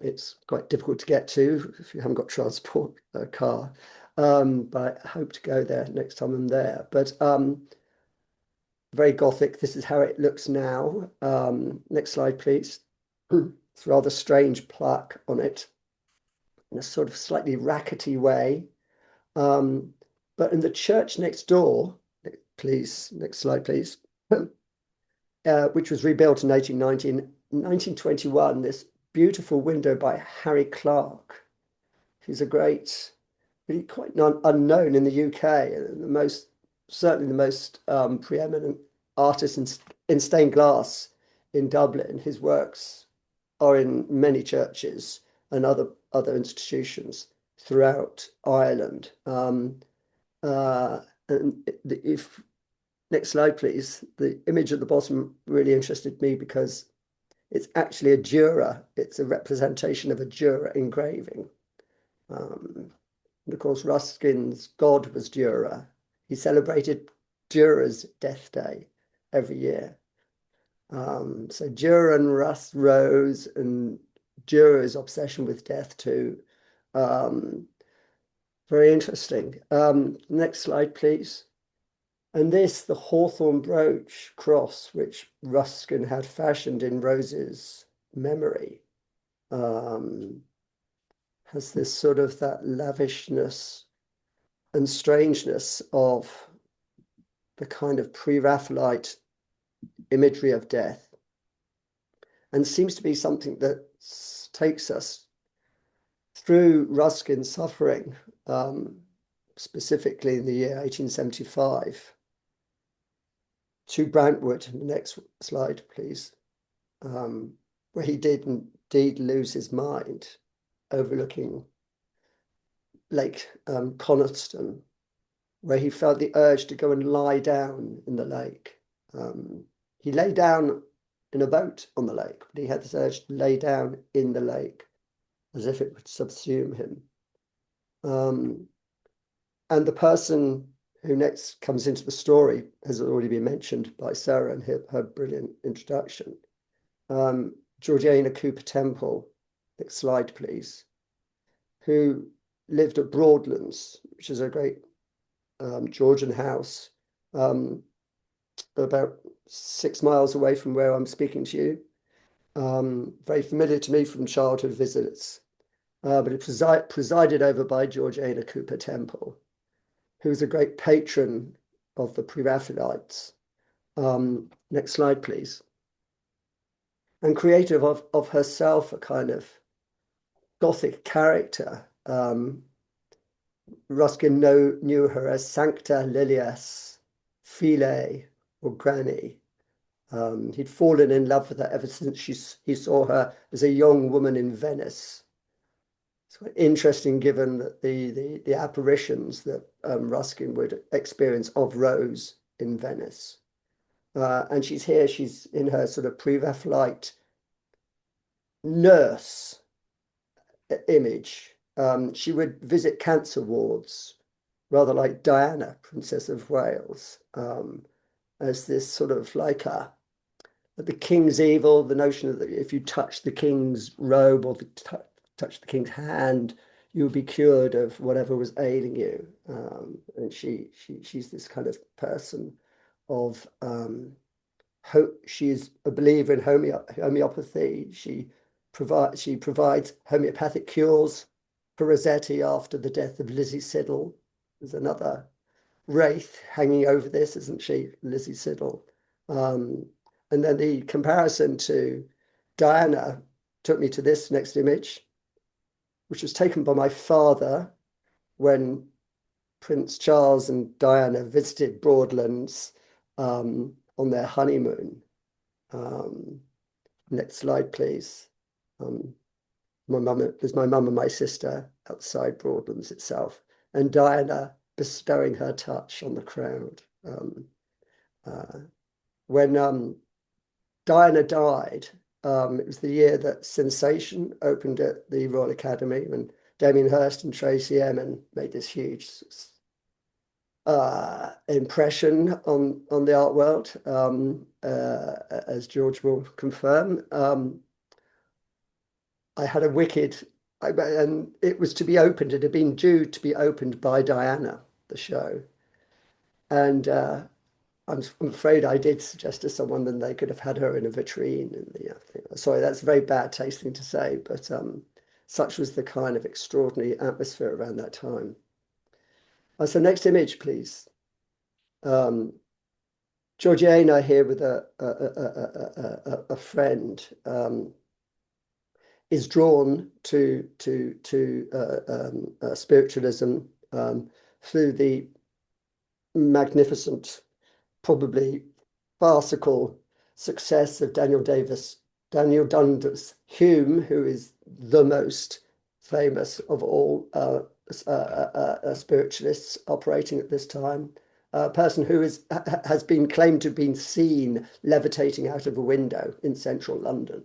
It's quite difficult to get to if you haven't got transport, a car. But I hope to go there next time I'm there. But very Gothic. This is how it looks now. Next slide, please. It's a rather strange plaque on it in a sort of slightly rackety way. But in the church next door, please, next slide, please, which was rebuilt in 1921, this beautiful window by Harry Clarke, who's a great, really quite unknown in the UK, certainly the most preeminent artist in stained glass in Dublin. His works are in many churches and other institutions throughout Ireland. And if next slide, please. The image at the bottom really interested me because it's actually a Jura. It's a representation of a Jura engraving. And of course, Ruskin's god was Jura. He celebrated Jura's death day every year. So Jura and Rose and Jura's obsession with death too. Very interesting. Next slide, please. And this, the hawthorn brooch cross, which Ruskin had fashioned in Rose's memory, has this sort of that lavishness and strangeness of the kind of pre-Raphaelite imagery of death, and seems to be something that takes us through Ruskin's suffering, specifically in the year 1875, to Brantwood. The next slide, please, where he did indeed lose his mind, overlooking Lake Coniston, where he felt the urge to go and lie down in the lake. He lay down in a boat on the lake, but he had this urge to lay down in the lake as if it would subsume him. And the person who next comes into the story has already been mentioned by Sarah in her brilliant introduction. Georgiana Cooper Temple, next slide, please, who lived at Broadlands, which is a great Georgian house, about 6 miles away from where I'm speaking to you. Very familiar to me from childhood visits, but it presided over by Georgiana Cooper Temple, who was a great patron of the Pre-Raphaelites. Next slide, please. And creative of herself a kind of Gothic character. Ruskin knew her as Sancta Lilias, Philae, or Granny. He'd fallen in love with her ever since he saw her as a young woman in Venice. It's quite interesting given that the apparitions that Ruskin would experience of Rose in Venice. And she's here, she's in her sort of pre-Raphaelite nurse image. She would visit cancer wards, rather like Diana, Princess of Wales, as this sort of like the king's evil, the notion that if you touch the king's robe or touch the king's hand, you would be cured of whatever was ailing you. And she's this kind of person of she's a believer in homeopathy. She provides homeopathic cures for Rossetti after the death of Lizzie Siddal. There's another wraith hanging over this, isn't she, Lizzie Siddal? And then the comparison to Diana took me to this next image, which was taken by my father when Prince Charles and Diana visited Broadlands on their honeymoon. Next slide, please. There's my mum and my sister outside Broadlands itself, and Diana bestowing her touch on the crowd. When Diana died, it was the year that Sensation opened at the Royal Academy, and Damien Hirst and Tracy Emin made this huge impression on the art world, as George will confirm. I had a wicked, and it was to be opened. It had been due to be opened by Diana, the show, and I'm afraid I did suggest to someone that they could have had her in a vitrine. And sorry, that's a very bad taste thing to say, but such was the kind of extraordinary atmosphere around that time. So next image, please. Georgiana here with a friend is drawn to spiritualism through the magnificent, probably farcical success of Daniel Dundas Hume, who is the most famous of all spiritualists operating at this time. A person who has been claimed to have been seen levitating out of a window in central London.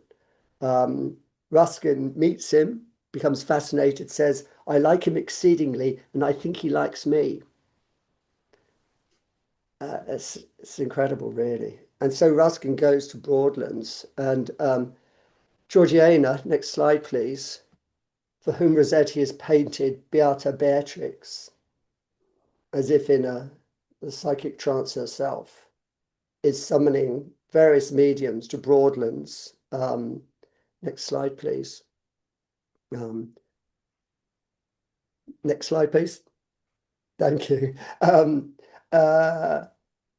Ruskin meets him, becomes fascinated, says, "I like him exceedingly, and I think he likes me." It's incredible, really. And so Ruskin goes to Broadlands, and Georgiana, next slide, please, for whom Rossetti has painted Beata Beatrix, as if in a psychic trance herself, is summoning various mediums to Broadlands. Next slide, please. Next slide, please. Thank you.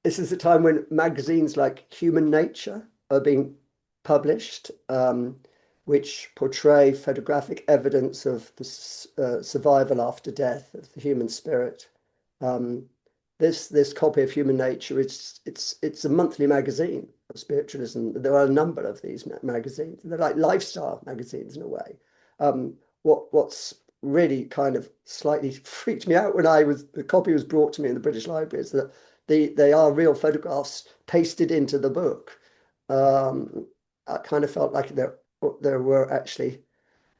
This is a time when magazines like Human Nature are being published, which portray photographic evidence of the survival after death of the human spirit. This copy of Human Nature, it's a monthly magazine of spiritualism. There are a number of these magazines. They're like lifestyle magazines in a way. What's really kind of slightly freaked me out when the copy was brought to me in the British Library is that they are real photographs pasted into the book. I kind of felt like there were actually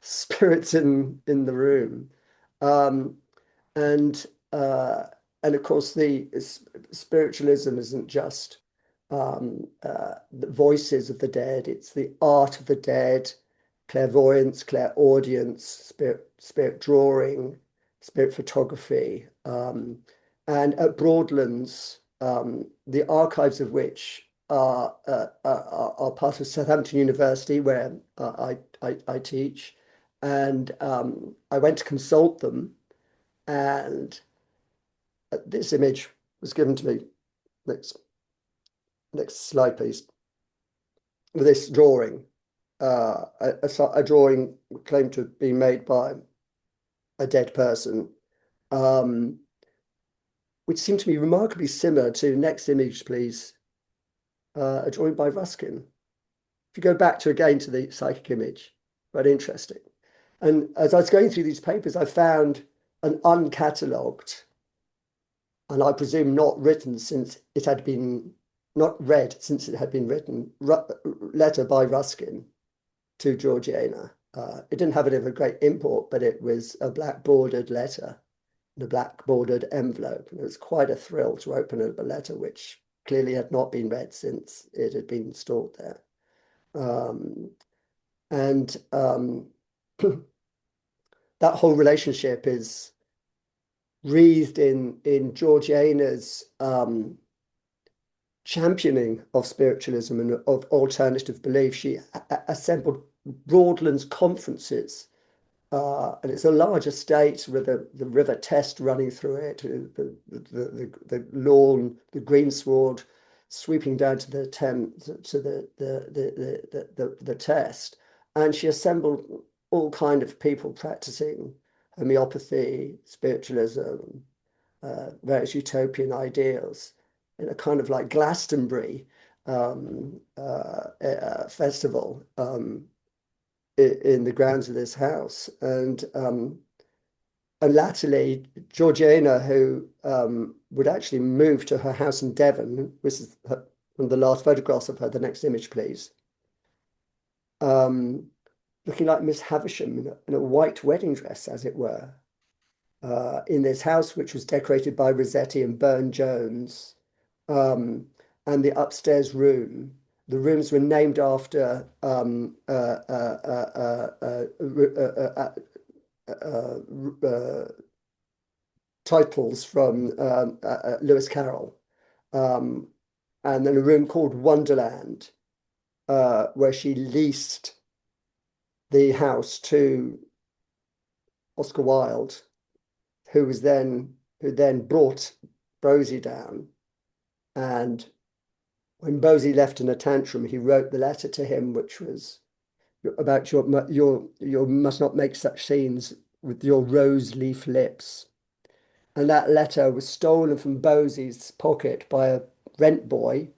spirits in the room. And of course, the spiritualism isn't just the voices of the dead, it's the art of the dead, clairvoyance, clairaudience, spirit drawing, spirit photography. And at Broadlands, the archives of which are part of Southampton University, where I teach. And I went to consult them, and this image was given to me. Next slide, please. This drawing, a drawing claimed to be made by a dead person, which seemed to be remarkably similar to, next image, please, a drawing by Ruskin. If you go back to the psychic image, very interesting. And as I was going through these papers, I found an uncatalogued, and I presume not read since it had been written, letter by Ruskin to Georgiana. It didn't have any of a great import, but it was a black bordered letter, in a black bordered envelope. And it was quite a thrill to open a letter which clearly had not been read since it had been stored there. That whole relationship is wreathed in Georgiana's championing of spiritualism and of alternative belief. She assembled Broadlands conferences, and it's a large estate with the River Test running through it, the lawn, the greensward sweeping down to the Thames, to the Test, and she assembled all kind of people practicing homeopathy, spiritualism, various utopian ideals, in a kind of like Glastonbury festival in the grounds of this house. And latterly, Georgiana, who would actually move to her house in Devon, which is one of the last photographs of her, the next image, please, looking like Miss Havisham in a white wedding dress, as it were, in this house, which was decorated by Rossetti and Burne-Jones. And the upstairs room, the rooms were named after titles from Lewis Carroll, um, and then a room called Wonderland, where she leased the house to Oscar Wilde, who then brought Bosie down. And when Bosie left in a tantrum, he wrote the letter to him, which was about your must not make such scenes with your rose leaf lips. And that letter was stolen from Bosie's pocket by a rent boy,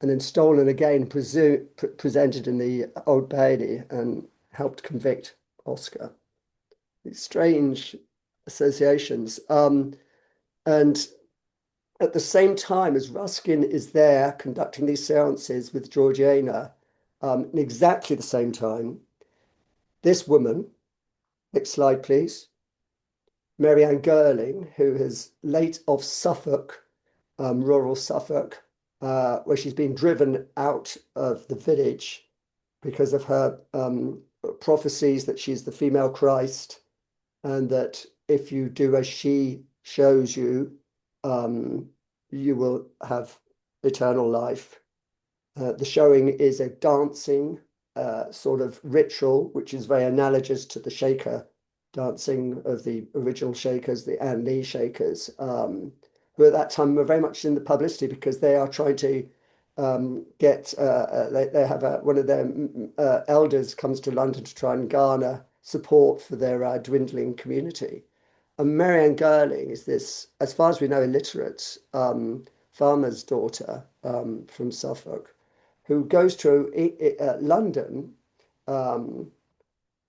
and then stolen again, presented in the Old Bailey, and helped convict Oscar. These strange associations. And at the same time as Ruskin is there conducting these seances with Georgiana, in exactly the same time, this woman, next slide, please, Mary Ann Girling, who is late of Suffolk, rural Suffolk, where she's been driven out of the village because of her prophecies that she's the female Christ, and that if you do as she shows you, you will have eternal life. The showing is a dancing sort of ritual, which is very analogous to the Shaker dancing of the original Shakers, the Anne Lee Shakers, who at that time were very much in the publicity because they are trying to get, they have one of their elders comes to London to try and garner support for their dwindling community. And Marianne Girling is this, as far as we know, illiterate farmer's daughter from Suffolk, who goes to London.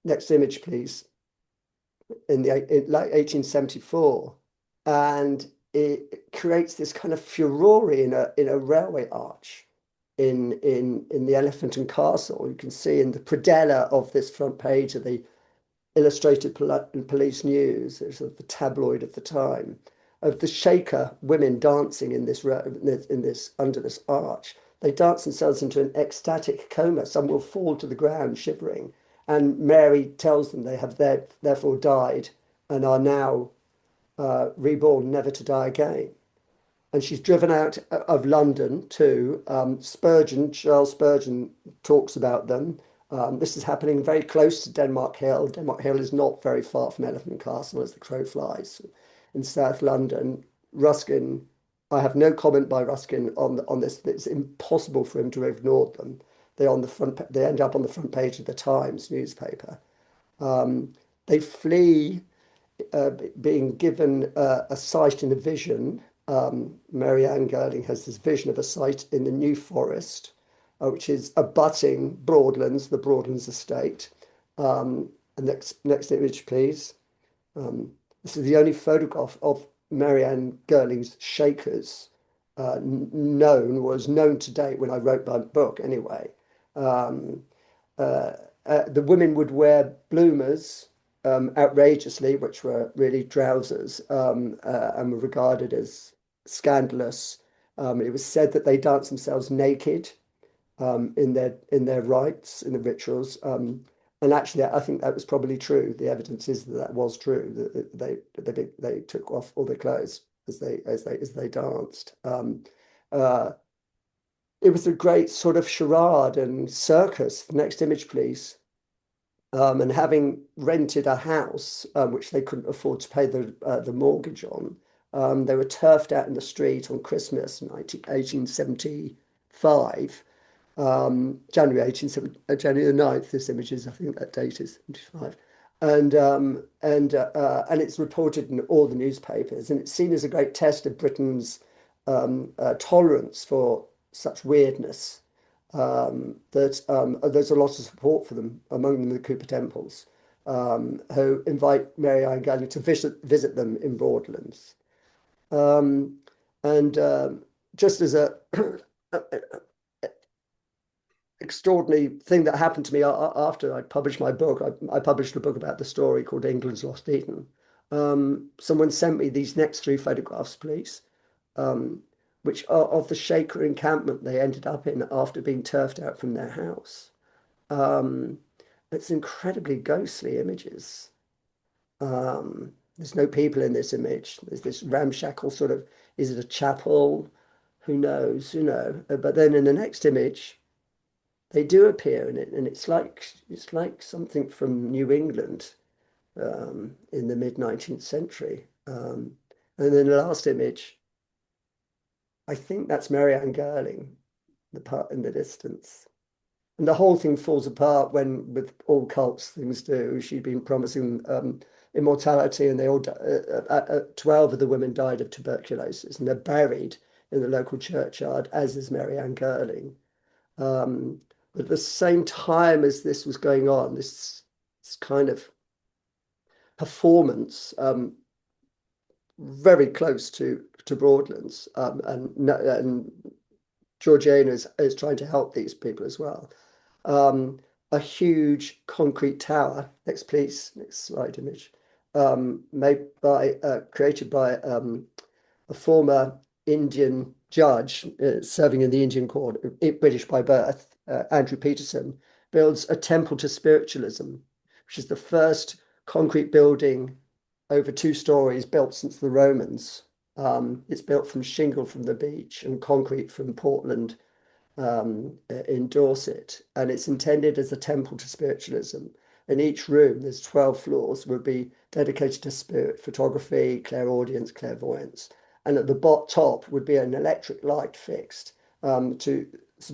Next image, please. In like 1874, and it creates this kind of furore in a railway arch in the Elephant and Castle. You can see in the predella of this front page of the Illustrated Police News, it's the tabloid of the time, of the Shaker women dancing in this under this arch. They dance themselves into an ecstatic coma. Some will fall to the ground shivering, and Mary tells them they have therefore died and are now reborn, never to die again. And she's driven out of London to Spurgeon. Charles Spurgeon talks about them. This is happening very close to Denmark Hill. Denmark Hill is not very far from Elephant Castle as the crow flies in South London. Ruskin, I have no comment by Ruskin on this. It's impossible for him to have ignored them. They end up on the front page of the Times newspaper. They flee, being given a site in a vision. Mary Ann Girling has this vision of a site in the New Forest, which is abutting Broadlands, the Broadlands estate. And next image, please. This is the only photograph of Mary Ann Girling's Shakers was known to date when I wrote my book anyway. The women would wear bloomers outrageously, which were really trousers, and were regarded as scandalous. It was said that they danced themselves naked in their rites, in the rituals. And actually, I think that was probably true. The evidence is that was true. That they took off all their clothes as they danced. It was a great sort of charade and circus. The next image, please. And having rented a house, which they couldn't afford to pay the mortgage on, they were turfed out in the street on Christmas 1875, January January the 9th. This image is, I think that date is 75. And it's reported in all the newspapers, and it's seen as a great test of Britain's tolerance for such weirdness, that there's a lot of support for them, among them the Cooper Temples, who invite Mary Ann Girling to visit them in Broadlands. Just as a extraordinary thing that happened to me after I published my book, I published a book about the story called England's Lost Eden. Someone sent me these next three photographs, please, which are of the Shaker encampment they ended up in after being turfed out from their house. Um, it's incredibly ghostly images. There's no people in this image. There's this ramshackle sort of, is it a chapel? Who knows? You know. But then in the next image, they do appear in it, and it's like something from New England in the mid-19th century. And then the last image, I think that's Marianne Girling, the part in the distance. And the whole thing falls apart when, with all cults things do, she'd been promising immortality, and 12 of the women died of tuberculosis, and they're buried in the local churchyard, as is Marianne Girling. But at the same time as this was going on, this kind of performance, very close to Broadlands, and Georgiana is trying to help these people as well. A huge concrete tower. Next, please. Next slide image. Created by a former Indian judge serving in the Indian court, British by birth, Andrew Peterson, builds a temple to spiritualism, which is the first concrete building over 2 stories built since the Romans. It's built from shingle from the beach and concrete from Portland in Dorset, and it's intended as a temple to spiritualism. In each room, there's 12 floors, would be dedicated to spirit photography, clairaudience, clairvoyance. And at the top would be an electric light fixed to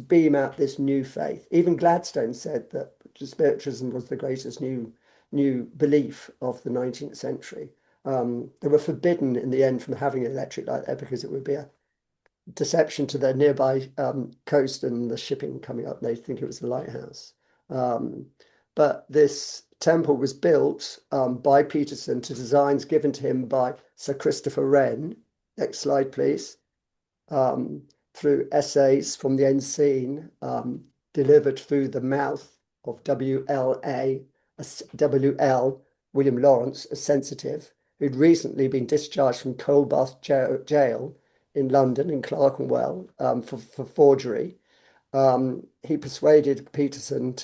beam out this new faith. Even Gladstone said that spiritualism was the greatest new belief of the 19th century. They were forbidden in the end from having an electric light there because it would be a deception to the nearby coast and the shipping coming up. They think it was a lighthouse. But this temple was built by Peterson to designs given to him by Sir Christopher Wren. Next slide, please. Through essays from the Unseen, delivered through the mouth of WL, William Lawrence, a sensitive, who'd recently been discharged from Coldbath jail in London, in Clerkenwell, for forgery. He persuaded Peterson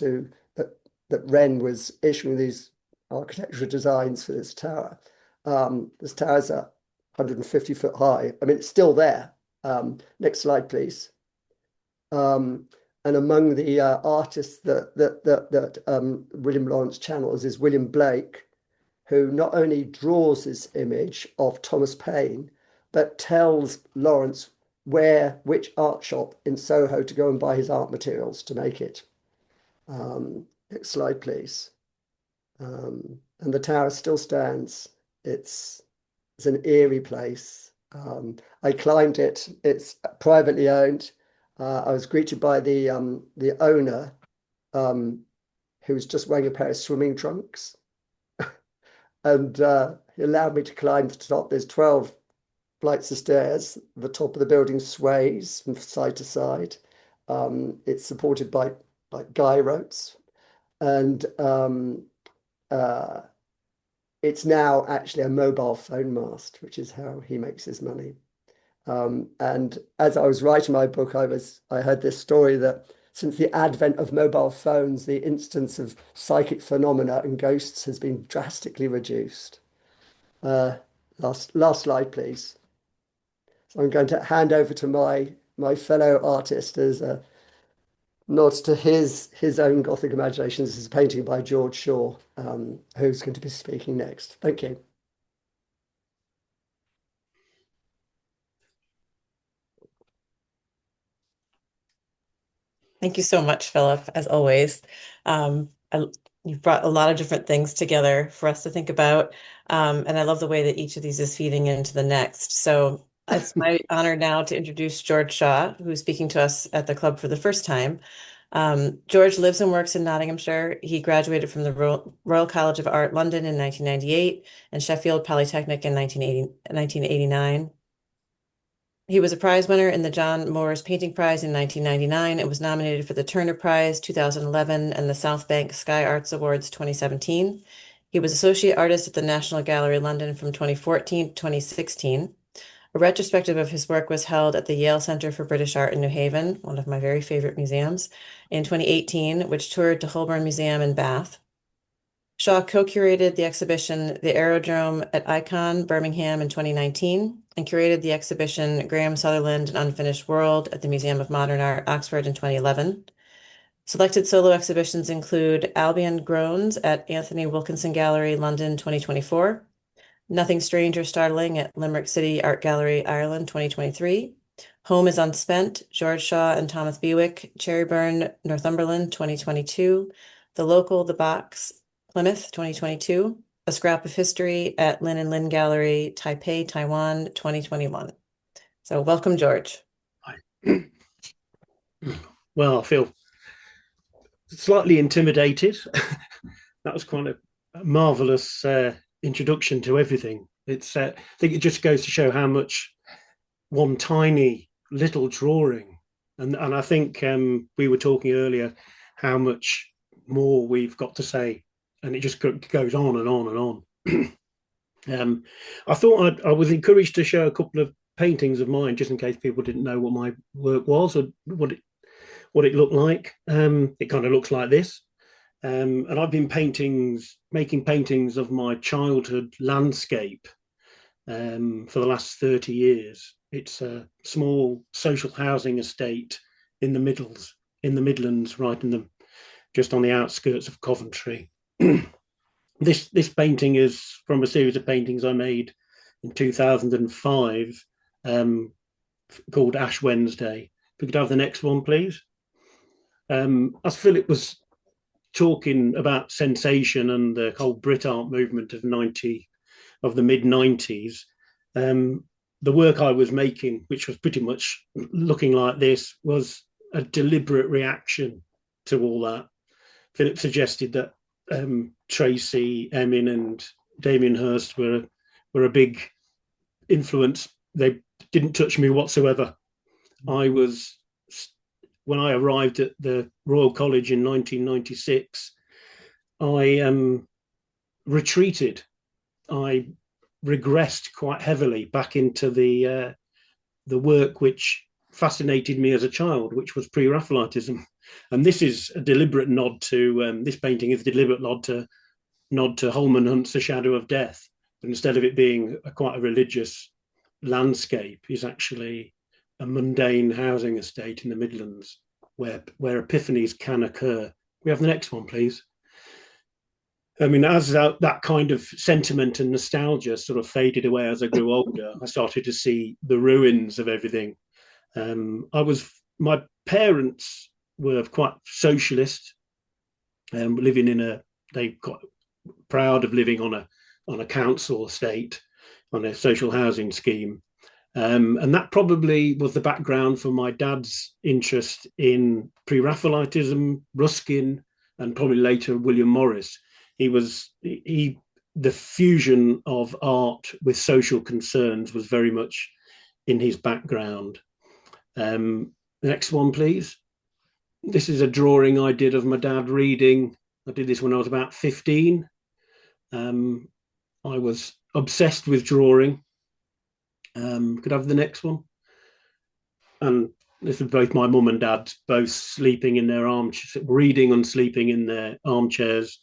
that Wren was issuing these architectural designs for this tower. This tower's 150 foot high. I mean, it's still there. Next slide, please. And among the artists that William Lawrence channels is William Blake, who not only draws this image of Thomas Paine, but tells Lawrence which art shop in Soho to go and buy his art materials to make it. Next slide, please. And the tower still stands. It's an eerie place. I climbed it. It's privately owned. I was greeted by the owner, who was just wearing a pair of swimming trunks, and he allowed me to climb to the top. There's 12 flights of stairs. The top of the building sways from side to side. It's supported by guy ropes, and it's now actually a mobile phone mast, which is how he makes his money. And as I was writing my book, I heard this story that since the advent of mobile phones, the instance of psychic phenomena and ghosts has been drastically reduced. Last slide, please. So I'm going to hand over to my fellow artist as a nod to his own Gothic imagination. This is a painting by George Shaw, who's going to be speaking next. Thank you.
Thank you so much, Philip, as always. You've brought a lot of different things together for us to think about. And I love the way that each of these is feeding into the next. So it's my honor now to introduce George Shaw, who's speaking to us at the club for the first time. George lives and works in Nottinghamshire. He graduated from the Royal College of Art, London in 1998 and Sheffield Polytechnic in 1989. He was a prize winner in the John Moores Painting Prize in 1999 and was nominated for the Turner Prize 2011 and the South Bank Sky Arts Awards 2017. He was associate artist at the National Gallery London from 2014 to 2016. A retrospective of his work was held at the Yale Center for British Art in New Haven, one of my very favorite museums, in 2018, which toured to Holborn Museum in Bath. Shaw co-curated the exhibition The Aerodrome at Icon, Birmingham in 2019, and curated the exhibition Graham Sutherland, An Unfinished World at the Museum of Modern Art, Oxford in 2011. Selected solo exhibitions include Albion Groans at Anthony Wilkinson Gallery, London 2024, Nothing Strange or Startling at Limerick City Art Gallery, Ireland 2023, Home is Unspent, George Shaw and Thomas Bewick, Cherryburn, Northumberland 2022, The Local, The Box, Plymouth 2022, A Scrap of History at Lin and Lin Gallery, Taipei, Taiwan 2021. So welcome, George.
Well, I feel slightly intimidated. That was quite a marvelous introduction to everything. It's I think it just goes to show how much one tiny little drawing, and I think we were talking earlier how much more we've got to say, and it just goes on and on and on. I thought I was encouraged to show a couple of paintings of mine, just in case people didn't know what my work was or what it looked like. It kind of looks like this. And I've been making paintings of my childhood landscape for the last 30 years. It's a small social housing estate in the Midlands, right just on the outskirts of Coventry. This painting is from a series of paintings I made in 2005 called Ash Wednesday. If we could have the next one, please. As Philip was talking about sensation and the whole Brit art movement of the mid-90s, the work I was making, which was pretty much looking like this, was a deliberate reaction to all that. Philip suggested that Tracy Emin and Damien Hirst were a big influence. They didn't touch me whatsoever. When I arrived at the Royal College in 1996, I retreated. I regressed quite heavily back into the work which fascinated me as a child, which was pre-Raphaelitism. And this is a deliberate nod to this painting is a deliberate nod to Holman Hunt's The Shadow of Death. But instead of it being quite a religious landscape, is actually a mundane housing estate in the Midlands where epiphanies can occur. We have the next one, please. I mean, as that kind of sentiment and nostalgia sort of faded away as I grew older, I started to see the ruins of everything. My parents were quite socialist, they got proud of living on a council estate, on a social housing scheme. And that probably was the background for my dad's interest in pre-Raphaelitism, Ruskin, and probably later William Morris. The fusion of art with social concerns was very much in his background. Next one, please. This is a drawing I did of my dad reading. I did this when I was about 15. I was obsessed with drawing. Could I have the next one? And this is both my mum and dad, both sleeping in their armchairs, reading and sleeping in their armchairs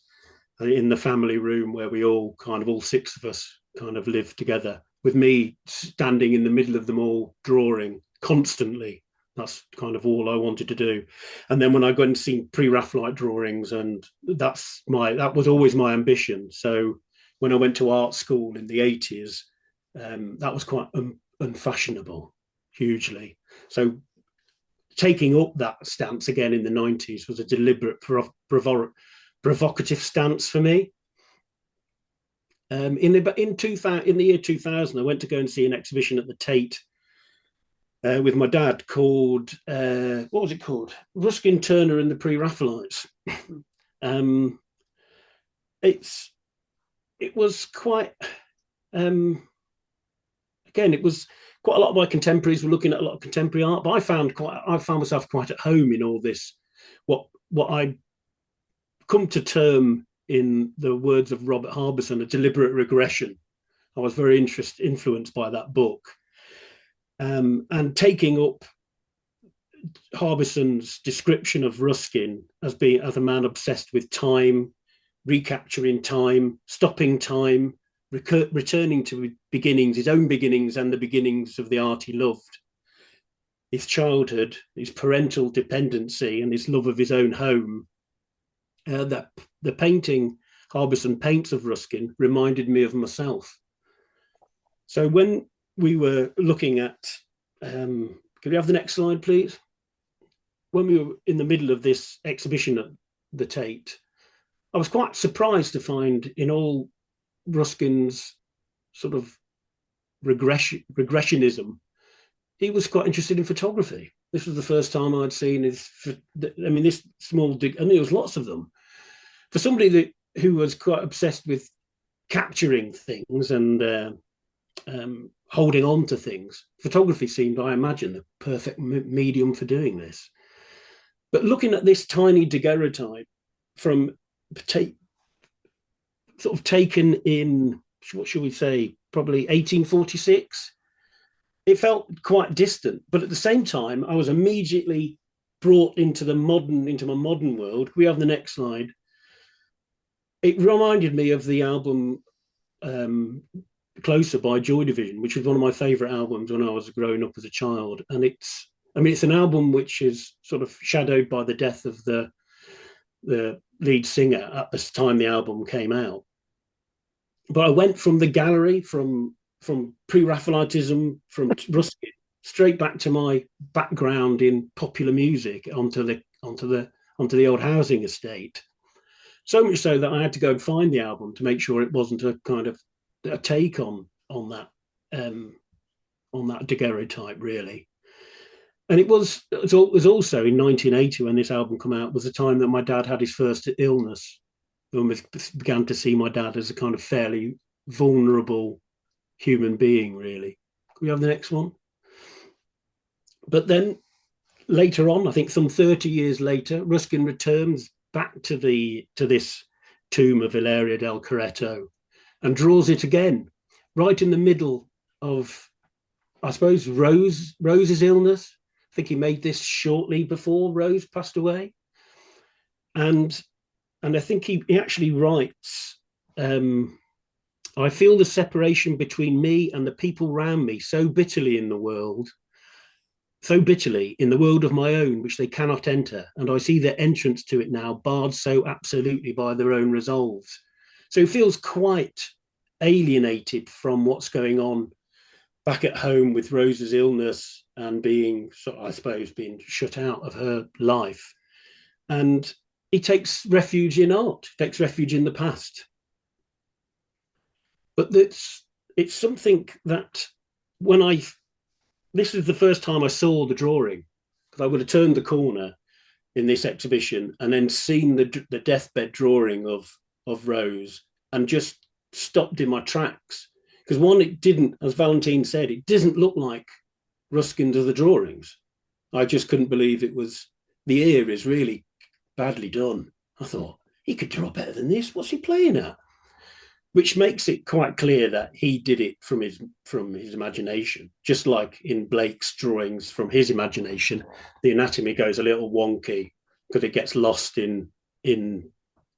in the family room where we all six of us kind of lived together, with me standing in the middle of them all drawing constantly. That's kind of all I wanted to do. And then when I got and seen pre-Raphaelite drawings, and that was always my ambition. So when I went to art school in the 80s, that was quite unfashionable, hugely. So taking up that stance again in the 90s was a deliberate provocative stance for me. In the year 2000, I went to go and see an exhibition at the Tate with my dad called, what was it called? Ruskin, Turner and the Pre-Raphaelites. It was quite... Again, it was quite a lot of my contemporaries were looking at a lot of contemporary art, but I found myself quite at home in all this. What I'd come to term, in the words of Robert Harbison, a deliberate regression. I was very influenced by that book. and taking up Harbison's description of Ruskin as a man obsessed with time, recapturing time, stopping time, returning to beginnings, his own beginnings and the beginnings of the art he loved, his childhood, his parental dependency, and his love of his own home. That the painting Harbison paints of Ruskin reminded me of myself. So when we were looking at, can we have the next slide, please? When we were in the middle of this exhibition at the Tate, I was quite surprised to find in all Ruskin's sort of regressionism, he was quite interested in photography. This was the first time I'd seen this small dig, and there was lots of them. For somebody who was quite obsessed with capturing things and holding on to things, photography seemed, I imagine, the perfect medium for doing this. But looking at this tiny daguerreotype from sort of taken in, what should we say, probably 1846, it felt quite distant. But at the same time, I was immediately brought into my modern world. We have the next slide. It reminded me of the album Closer by Joy Division, which was one of my favorite albums when I was growing up as a child. And it's an album which is sort of shadowed by the death of the lead singer at the time the album came out. But I went from the gallery, from pre-Raphaelitism, from Ruskin, straight back to my background in popular music onto the old housing estate. So much so that I had to go and find the album to make sure it wasn't a kind of a take on that daguerreotype, really. And it was also in 1980 when this album came out, was the time that my dad had his first illness. I began to see my dad as a kind of fairly vulnerable human being, really. Can we have the next one? But then later on, I think some 30 years later, Ruskin returns back to this tomb of Ilaria del Corretto and draws it again, right in the middle of, I suppose, Rose's illness. I think he made this shortly before Rose passed away. And I think he actually writes, I feel the separation between me and the people around me so bitterly in the world of my own, which they cannot enter. And I see their entrance to it now barred so absolutely by their own resolves. So he feels quite alienated from what's going on back at home with Rose's illness and being shut out of her life. And he takes refuge in art, takes refuge in the past. But it's something that this is the first time I saw the drawing, because I would have turned the corner in this exhibition and then seen the deathbed drawing of Rose and just stopped in my tracks. Because one, it didn't, as Valentine said, it doesn't look like Ruskin's other drawings. I just couldn't believe it was, the ear is really badly done. I thought, he could draw better than this. What's he playing at? Which makes it quite clear that he did it from his imagination. Just like in Blake's drawings from his imagination, the anatomy goes a little wonky because it gets lost in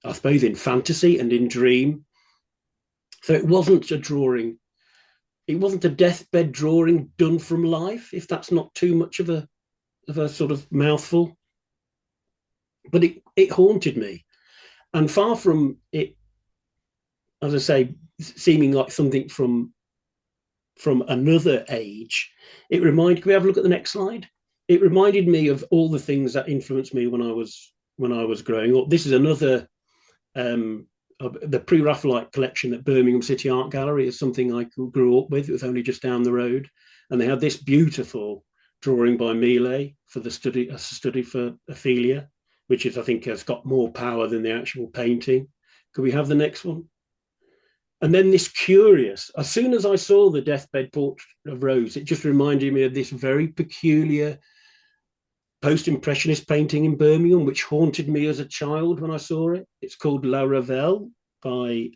I suppose in fantasy and in dream. So it wasn't a drawing. It wasn't a deathbed drawing done from life, if that's not too much of a sort of mouthful. But it haunted me. And far from it, as I say, seeming like something from another age, it reminded, can we have a look at the next slide? It reminded me of all the things that influenced me when I was growing up. This is another, the pre-Raphaelite collection at Birmingham City Art Gallery is something I grew up with. It was only just down the road. And they had this beautiful drawing by Millet for a study for Ophelia, which is, I think, has got more power than the actual painting. Could we have the next one? And then this curious, as soon as I saw the deathbed portrait of Rose, it just reminded me of this very peculiar post-impressionist painting in Birmingham, which haunted me as a child when I saw it. It's called La Revel by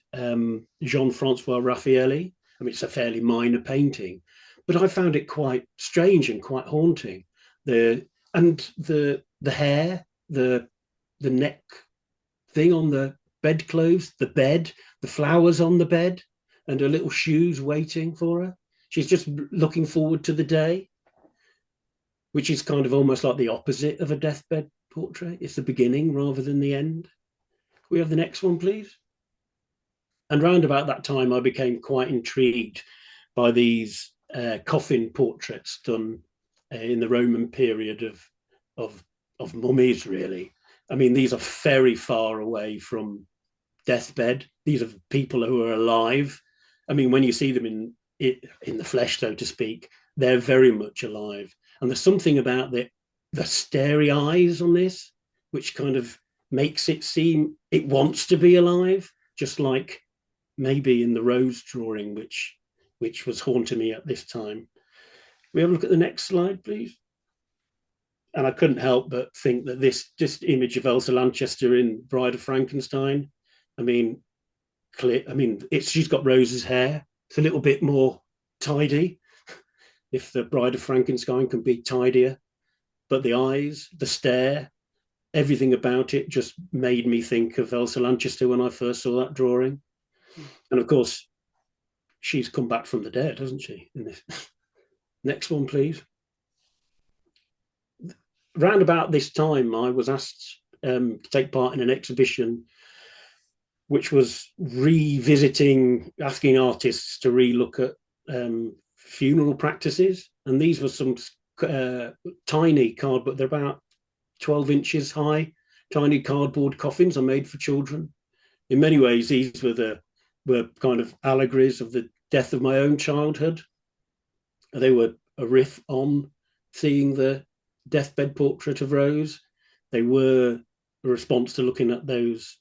Jean-Francois Raffaelli. I mean, it's a fairly minor painting, but I found it quite strange and quite haunting. The hair, the neck thing on the bedclothes, the bed, the flowers on the bed, and her little shoes waiting for her. She's just looking forward to the day, which is kind of almost like the opposite of a deathbed portrait. It's the beginning rather than the end. Can we have the next one, please? And round about that time, I became quite intrigued by these coffin portraits done in the Roman period of mummies, really. I mean, these are very far away from deathbed. These are people who are alive. I mean, when you see them in the flesh, so to speak, they're very much alive. And there's something about the starry eyes on this, which kind of makes it seem it wants to be alive, just like maybe in the Rose drawing, which was haunting me at this time. We have a look at the next slide, please. And I couldn't help but think that this image of Elsa Lanchester in Bride of Frankenstein, I mean, she's got Rose's hair. It's a little bit more tidy, if the Bride of Frankenstein can be tidier. But the eyes, the stare, everything about it just made me think of Elsa Lanchester when I first saw that drawing. And of course, she's come back from the dead, hasn't she? In this. Next one, please. Round about this time, I was asked to take part in an exhibition which was asking artists to re-look at funeral practices. And these were some tiny cardboard, they're about 12 inches high, tiny cardboard coffins are made for children. In many ways, these were kind of allegories of the death of my own childhood. They were a riff on seeing the deathbed portrait of Rose. They were a response to looking at those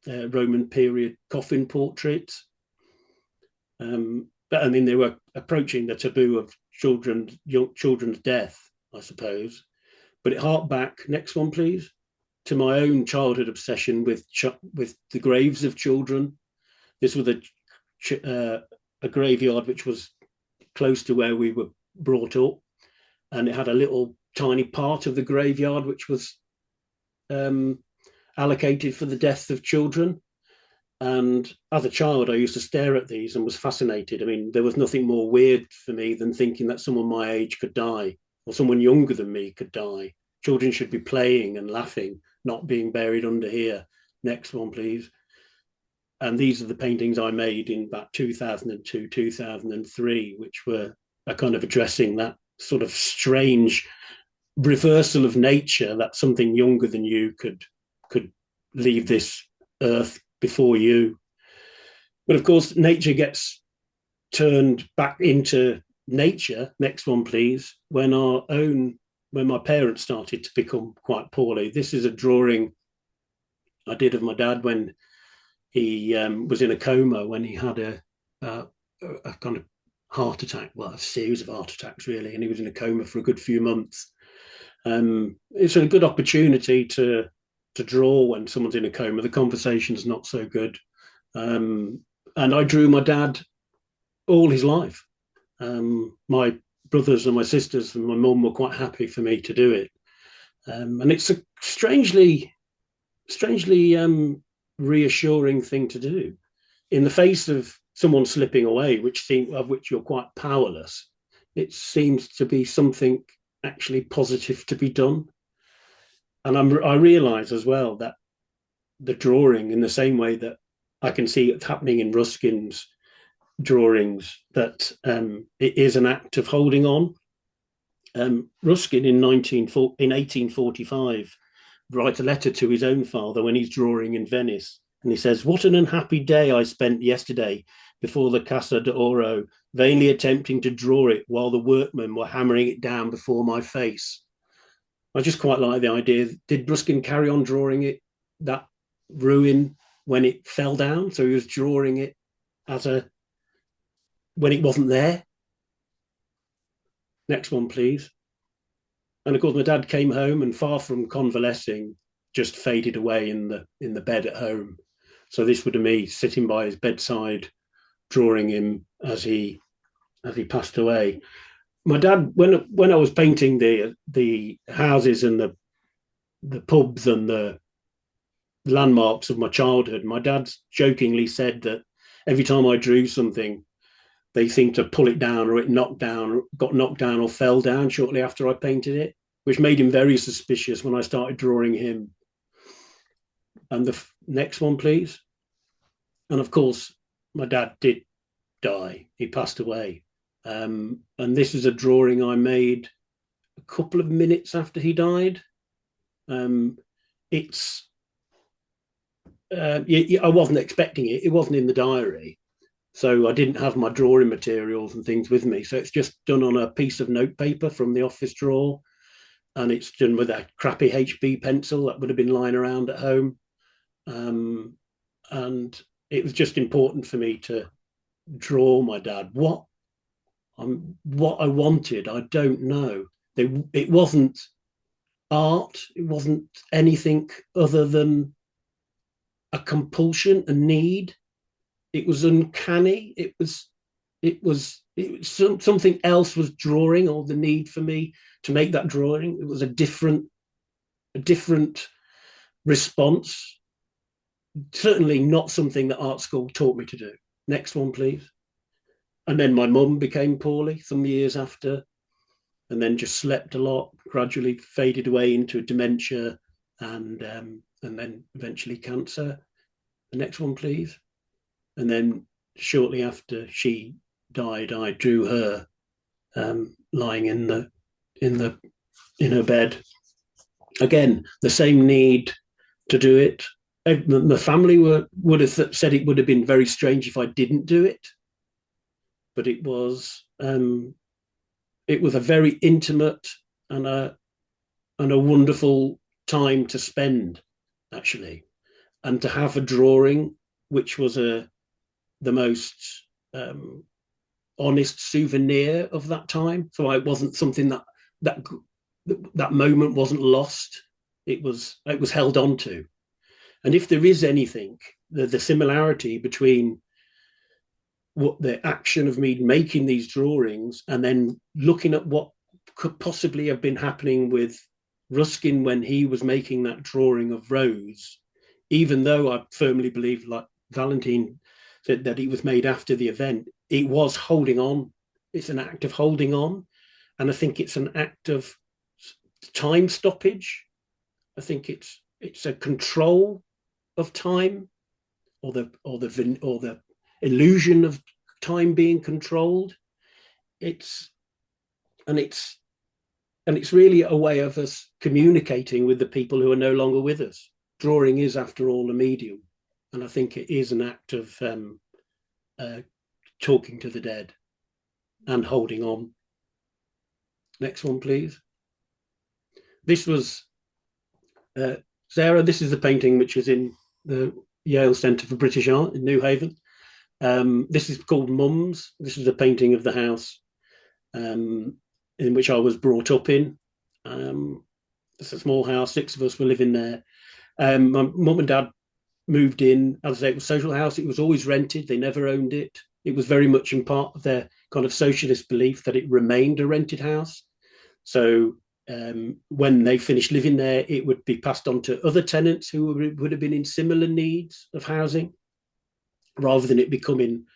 Roman period coffin portraits. But I mean, they were approaching the taboo of children's death, I suppose. But it harked back, next one, please, to my own childhood obsession with the graves of children. This was a graveyard which was close to where we were brought up, and it had a little tiny part of the graveyard which was allocated for the death of children. And as a child, I used to stare at these and was fascinated. I mean, there was nothing more weird for me than thinking that someone my age could die, or someone younger than me could die. Children should be playing and laughing, not being buried under here. Next one, please. And these are the paintings I made in about 2002, 2003, which were kind of addressing that sort of strange reversal of nature, that something younger than you could leave this earth before you. But of course, nature gets turned back into nature. Next one, please. When my parents started to become quite poorly. This is a drawing I did of my dad when he was in a coma, when he had a kind of heart attack, well, a series of heart attacks, really, and he was in a coma for a good few months. It's a good opportunity to draw when someone's in a coma. The conversation's not so good. And I drew my dad all his life. My brothers and my sisters and my mum were quite happy for me to do it. And it's a strangely reassuring thing to do in the face of someone slipping away, of which you're quite powerless. It seems to be something actually positive to be done. And I realise as well that the drawing, in the same way that I can see it happening in Ruskin's drawings, that it is an act of holding on. Ruskin in 1845 writes a letter to his own father when he's drawing in Venice, and he says, "What an unhappy day I spent yesterday before the Casa d'Oro, vainly attempting to draw it while the workmen were hammering it down before my face." I just quite like the idea. Did Ruskin carry on drawing it, that ruin, when it fell down? So he was drawing it when it wasn't there. Next one, please. And of course, my dad came home and, far from convalescing, just faded away in the bed at home. So this would have me sitting by his bedside, drawing him as he passed away. my dad, when I was painting the houses and the pubs and the landmarks of my childhood, my dad jokingly said that every time I drew something, they seemed to pull it down, or it got knocked down or fell down shortly after I painted it, which made him very suspicious when I started drawing him. And the next one, please. And of course, my dad did die. He passed away. And this is a drawing I made a couple of minutes after he died. It's I wasn't expecting it. It wasn't in the diary. So I didn't have my drawing materials and things with me. So it's just done on a piece of notepaper from the office drawer. And it's done with a crappy HB pencil that would have been lying around at home. And it was just important for me to draw my dad. What I wanted, I don't know. It wasn't art. It wasn't anything other than a compulsion, a need. It was uncanny. It was something else was drawing, or the need for me to make that drawing. It was a different response. Certainly not something that art school taught me to do. Next one, please. And then my mum became poorly some years after, and then just slept a lot, gradually faded away into dementia, and then eventually cancer. The next one, please. And then shortly after she died, I drew her lying in her bed. Again, the same need to do it. The family would have said it would have been very strange if I didn't do it, but it was a very intimate and a wonderful time to spend, actually, and to have a drawing which was the most honest souvenir of that time. So it wasn't something that moment wasn't lost. It was held on to. And if there is anything, the similarity between what the action of me making these drawings and then looking at what could possibly have been happening with Ruskin when he was making that drawing of Rose, even though I firmly believe, like Valentine said, that it was made after the event, it was holding on. It's an act of holding on. And I think it's an act of time stoppage. I think it's a control of time, or the illusion of time being controlled. It's really a way of us communicating with the people who are no longer with us. Drawing is, after all, a medium, and I think it is an act of talking to the dead and holding on. Next one, please. This was Sarah. This is the painting which is in the Yale Centre for British Art in New Haven. This is called Mums. This is a painting of the house in which I was brought up in. It's a small house. 6 of us were living there. My mum and dad moved in. As I say, it was a social house. It was always rented. They never owned it. It was very much in part of their kind of socialist belief that it remained a rented house. So when they finished living there, it would be passed on to other tenants who would have been in similar needs of housing, rather than it becoming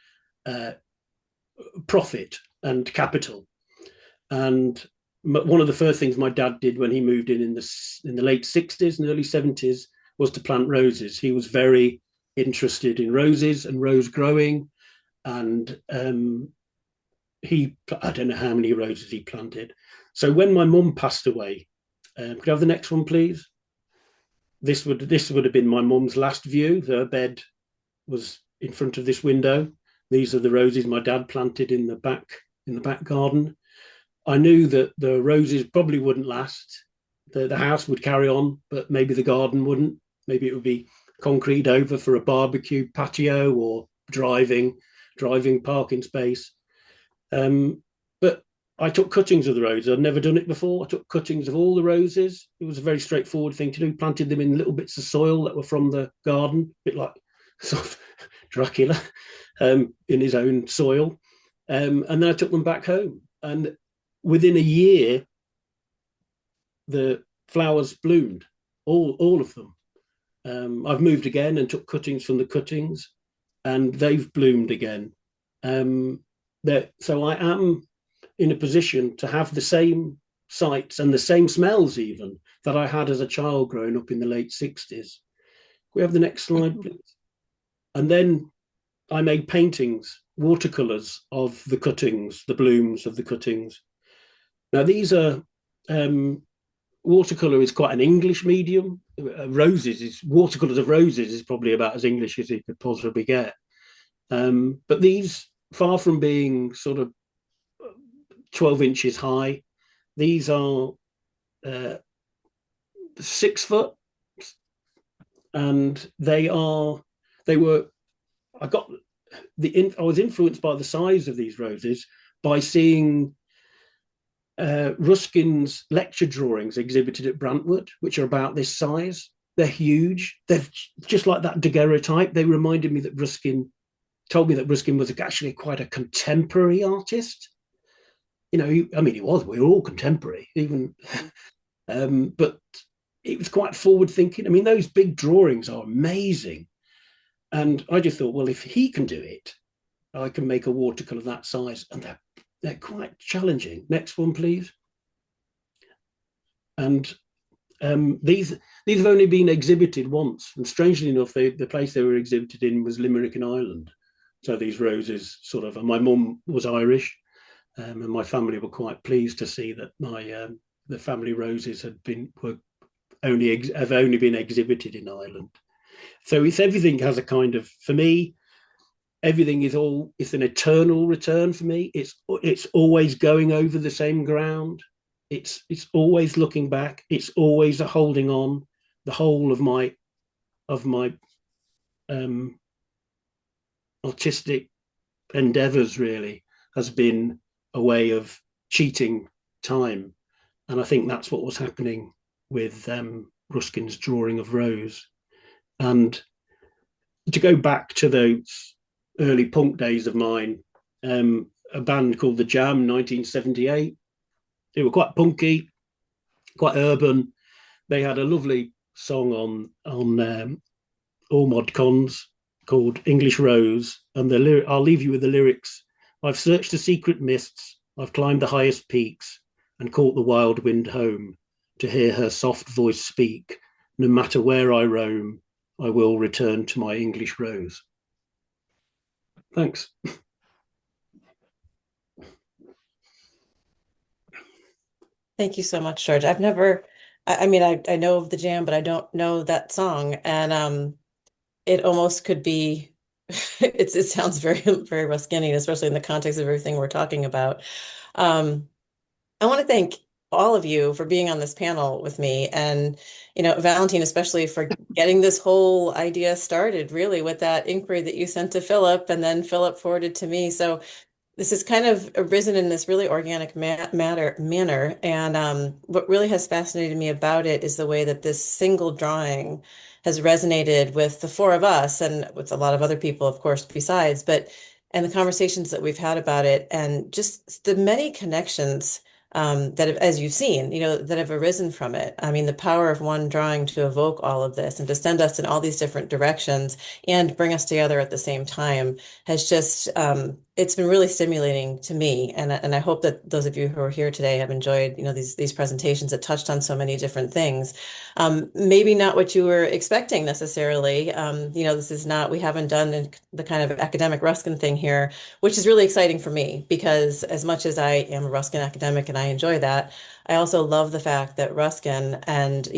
profit and capital. And one of the first things my dad did when he moved in the late 60s and early 70s was to plant roses. He was very interested in roses and rose growing, and I don't know how many roses he planted. So when my mum passed away, could I have the next one, please? This would have been my mum's last view. Her bed was in front of this window. These are the roses my dad planted in the back garden. I knew that the roses probably wouldn't last. The house would carry on, but maybe the garden wouldn't. Maybe it would be concrete over for a barbecue patio or driving parking space. But I took cuttings of the roses. I'd never done it before. I took cuttings of all the roses. It was a very straightforward thing to do. Planted them in little bits of soil that were from the garden, a bit like sort of Dracula in his own soil. And then I took them back home. And within a year, the flowers bloomed, all of them. I've moved again and took cuttings from the cuttings, and they've bloomed again. So I am in a position to have the same sights and the same smells even that I had as a child growing up in the late 60s. We have the next slide, please. And then I made paintings, watercolors of the cuttings, the blooms of the cuttings. Now, these are watercolor is quite an English medium. Roses is watercolors of roses is probably about as English as it could possibly get. But these, far from being sort of 12 inches high, these are 6 foot, and I was influenced by the size of these roses by seeing Ruskin's lecture drawings exhibited at Brantwood, which are about this size. They're huge. They're just like that daguerreotype. They reminded me that told me that Ruskin was actually quite a contemporary artist. You know, he was. We were all contemporary, even, but it was quite forward thinking. I mean, those big drawings are amazing, and I just thought, well, if he can do it, I can make a watercolor that size, and they're quite challenging. Next one, please. And these have only been exhibited once, and strangely enough, the place they were exhibited in was Limerick in Ireland. So these roses sort of, and my mum was Irish, and my family were quite pleased to see that the family roses have only been exhibited in Ireland. So everything has a kind of, for me, everything it's an eternal return for me. It's always going over the same ground. It's always looking back. It's always a holding on. The whole of my artistic endeavors really has been a way of cheating time, and I think that's what was happening with Ruskin's drawing of Rose. And to go back to those early punk days of mine, a band called The Jam, 1978. They were quite punky, quite urban. They had a lovely song on all mod cons called English Rose, and I'll leave you with the lyrics. I've searched the secret mists, I've climbed the highest peaks, and caught the wild wind home to hear her soft voice speak. No matter where I roam, I will return to my English Rose. Thanks.
Thank you so much, George. I've never, I mean, I know of the Jam, but I don't know that song. And it almost could be, it sounds very, very Ruskinian, especially in the context of everything we're talking about. Um, I want to thank all of you for being on this panel with me, and Valentine, especially for getting this whole idea started, really with that inquiry that you sent to Philip and then Philip forwarded to me. So this has kind of arisen in this really organic manner. And what really has fascinated me about it is the way that this single drawing has resonated with the four of us and with a lot of other people, of course, besides, and the conversations that we've had about it, and just the many connections that have, as you've seen, that have arisen from it. I mean, the power of one drawing to evoke all of this and to send us in all these different directions and bring us together at the same time has just, it's been really stimulating to me. And I hope that those of you who are here today have enjoyed, these presentations that touched on so many different things. Maybe not what you were expecting necessarily. This is not, we haven't done the kind of academic Ruskin thing here, which is really exciting for me because as much as I am a Ruskin academic and I enjoy that, I also love the fact that Ruskin and,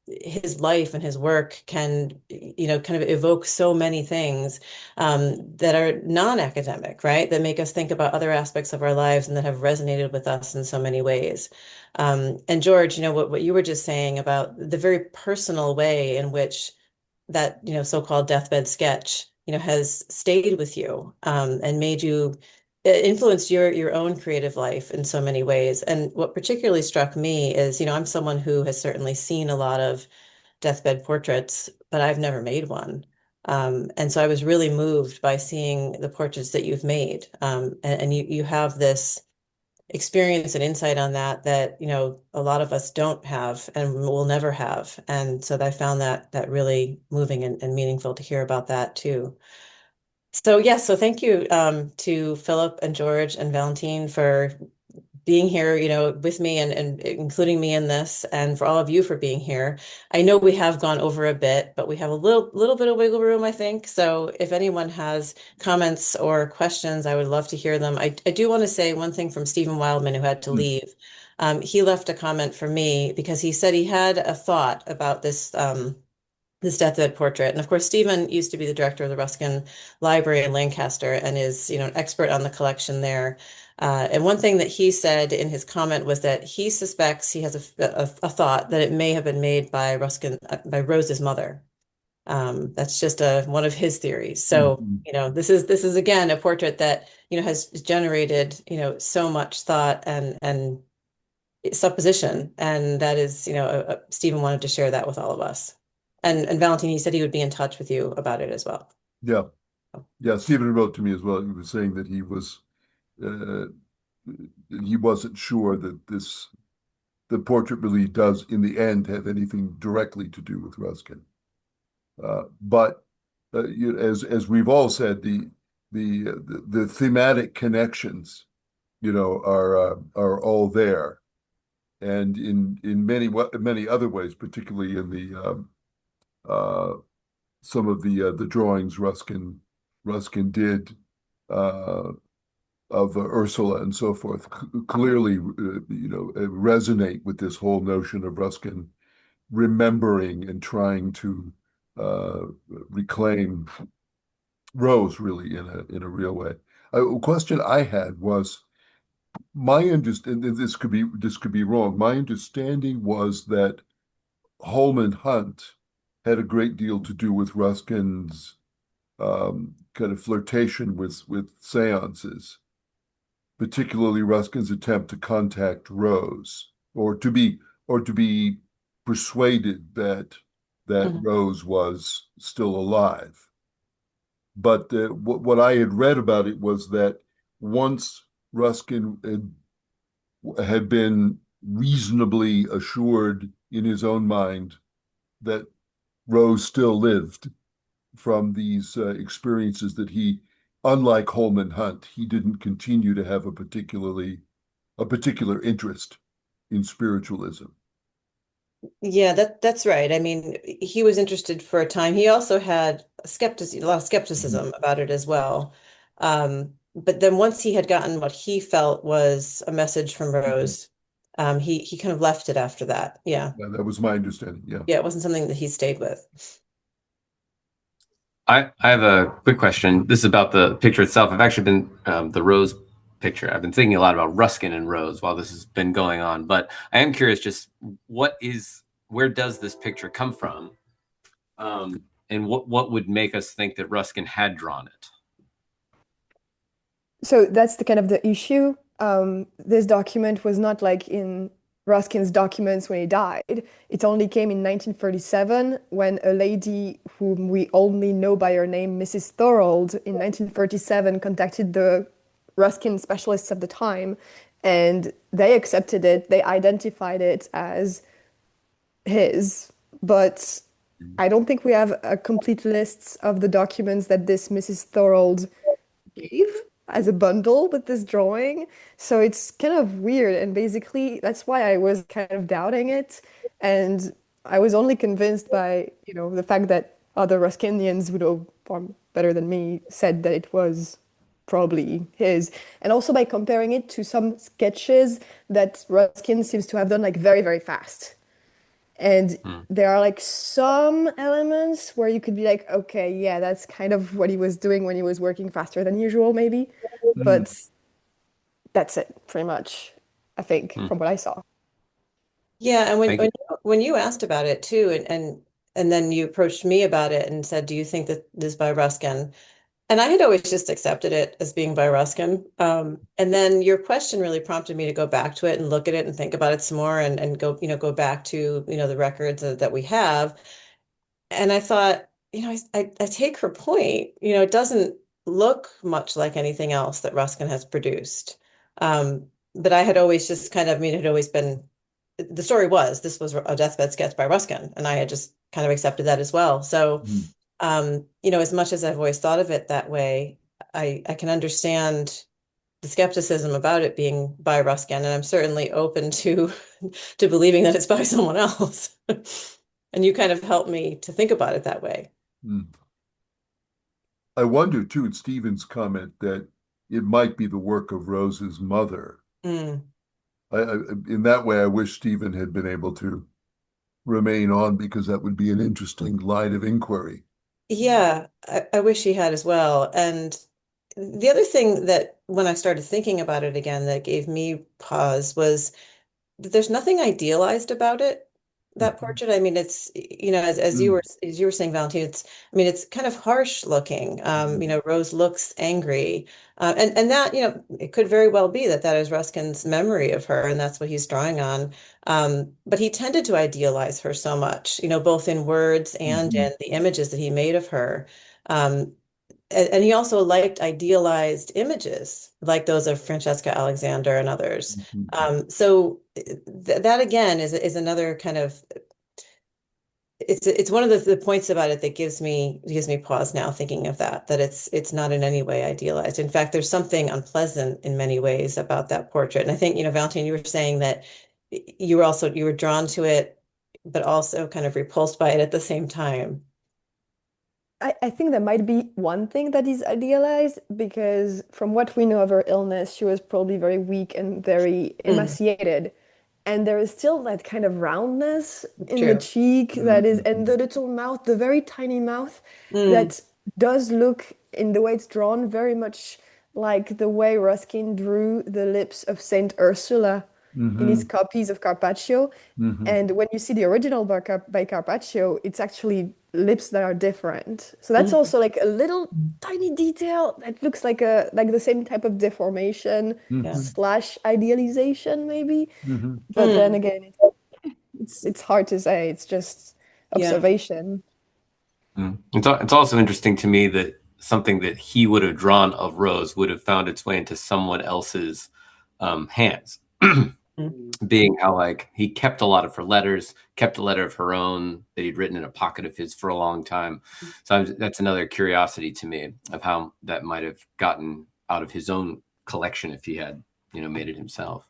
his life and his work can, kind of evoke so many things that are non-academic, right? That make us think about other aspects of our lives and that have resonated with us in so many ways. And George, what you were just saying about the very personal way in which that, so-called deathbed sketch, has stayed with you and made you influenced your own creative life in so many ways. And what particularly struck me is, I'm someone who has certainly seen a lot of deathbed portraits, but I've never made one. And so I was really moved by seeing the portraits that you've made. And you have this experience and insight on that, a lot of us don't have and will never have. And so I found that really moving and meaningful to hear about that too. So yes, so thank you to Philip and George and Valentine for being here, with me and including me in this, and for all of you for being here. I know we have gone over a bit, but we have a little bit of wiggle room, I think. So if anyone has comments or questions, I would love to hear them. I do want to say one thing from Stephen Wildman, who had to leave. He left a comment for me because he said he had a thought about this deathbed portrait. And of course, Stephen used to be the director of the Ruskin Library in Lancaster and is, an expert on the collection there. And one thing that he said in his comment was that he suspects he has a thought that it may have been made by by Rose's mother. That's just one of his theories. So,
Mhm.
This is again a portrait that, has generated, so much thought and supposition, and that is, Stephen wanted to share that with all of us. And Valentine, he said he would be in touch with you about it as well.
Yeah. Yeah. Stephen wrote to me as well. He was saying that uh, he wasn't sure that the portrait really does, in the end, have anything directly to do with Ruskin. But as we've all said, the thematic connections, are all there, and in many other ways, particularly in the some of the drawings Ruskin did uh, of Ursula and so forth, clearly resonate with this whole notion of Ruskin remembering and trying to uh, reclaim Rose, really, in a real way. A question I had was, my understanding, this could be wrong. My understanding was that Holman Hunt had a great deal to do with Ruskin's kind of flirtation with seances, particularly Ruskin's attempt to contact Rose, or to be persuaded that
Mhm.
Rose was still alive. But what I had read about it was that once Ruskin had been reasonably assured in his own mind that Rose still lived from these experiences, that he, unlike Holman Hunt, he didn't continue to have a particular interest in spiritualism.
Yeah, that's right. I mean, he was interested for a time. He also had a lot of
Mhm.
skepticism about it as well. But then once he had gotten what he felt was a message from
Mhm.
Rose, he kind of left it after that. Yeah.
Yeah, that was my understanding. Yeah.
Yeah, it wasn't something that he stayed with.
I have a quick question. This is about the picture itself. I've actually been the Rose picture. I've been thinking a lot about Ruskin and Rose while this has been going on. But I am curious, just where does this picture come from, and what would make us think that Ruskin had drawn it?
So that's the kind of the issue. This document was not like in Ruskin's documents when he died. It only came in 1937 when a lady whom we only know by her name, Mrs. Thorold, in 1937 contacted the Ruskin specialists at the time, and they accepted it. They identified it as his, but I don't think we have a complete list of the documents that this Mrs. Thorold gave as a bundle with this drawing. So it's kind of weird. And basically, that's why I was kind of doubting it. And I was only convinced by, the fact that other Ruskinians who know far better than me said that it was probably his. And also by comparing it to some sketches that Ruskin seems to have done like very, very fast. And
Hmm.
there are like some elements where you could be like, okay, yeah, that's kind of what he was doing when he was working faster than usual, maybe.
Mm.
But that's it, pretty much, I think,
Hmm.
from what I saw.
Yeah, and when
Thank you.
when you asked about it too, and then you approached me about it and said, "Do you think that this is by Ruskin?" And I had always just accepted it as being by Ruskin. And then your question really prompted me to go back to it and look at it and think about it some more and go back to, the records that we have. And I thought, I take her point. It doesn't look much like anything else that Ruskin has produced. Um, but I had always just kind of, I mean, it had always been, the story was this was a deathbed sketch by Ruskin, and I had just kind of accepted that as well. So,
Mm.
as much as I've always thought of it that way, I can understand the skepticism about it being by Ruskin, and I'm certainly open to to believing that it's by someone else. And you kind of helped me to think about it that way.
Mm. I wonder too, in Stephen's comment, that it might be the work of Rose's mother.
Mm.
In that way, I wish Stephen had been able to remain on because that would be an interesting line of inquiry.
Yeah, I wish he had as well. And the other thing that when I started thinking about it again that gave me pause was there's nothing idealized about it, that
Mhm.
portrait. I mean, it's,
Mm.
as you were saying, Valentine, I mean, it's kind of harsh looking.
Mhm.
Rose looks angry. And that, it could very well be that that is Ruskin's memory of her, and that's what he's drawing on. But he tended to idealize her so much, both in words and
Mhm.
in the images that he made of her. Um, and he also liked idealized images like those of Francesca Alexander and others.
Mhm.
So that again is another kind of, it's one of the points about it that gives me pause now thinking of that it's not in any way idealized. In fact, there's something unpleasant in many ways about that portrait. And I think, Valentine, you were saying that you were drawn to it, but also kind of repulsed by it at the same time.
I think that might be one thing that is idealized because from what we know of her illness, she was probably very weak and very
Mm,
emaciated. And there is still that kind of roundness in the
true.
cheek that is, and
Mhm.
the little mouth, the very tiny mouth
Mm,
that does look in the way it's drawn very much like the way Ruskin drew the lips of Saint Ursula in his
Mhm.
copies of Carpaccio.
Mhm.
And when you see the original by Carpaccio, it's actually lips that are different. So that's
mm,
also like a little tiny detail that looks like the same type of deformation
yeah.
Mhm.
slash idealization maybe.
Mhm.
But then
Mm,
again, it's hard to say. It's just
yeah.
observation.
Mm. It's also interesting to me that something that he would have drawn of Rose would have found its way into someone else's hands.
Mm,
Mm.
Being how like he kept a lot of her letters, kept a letter of her own that he'd written in a pocket of his for a long time. So that's another curiosity to me of how that might have gotten out of his own collection if he had, made it himself.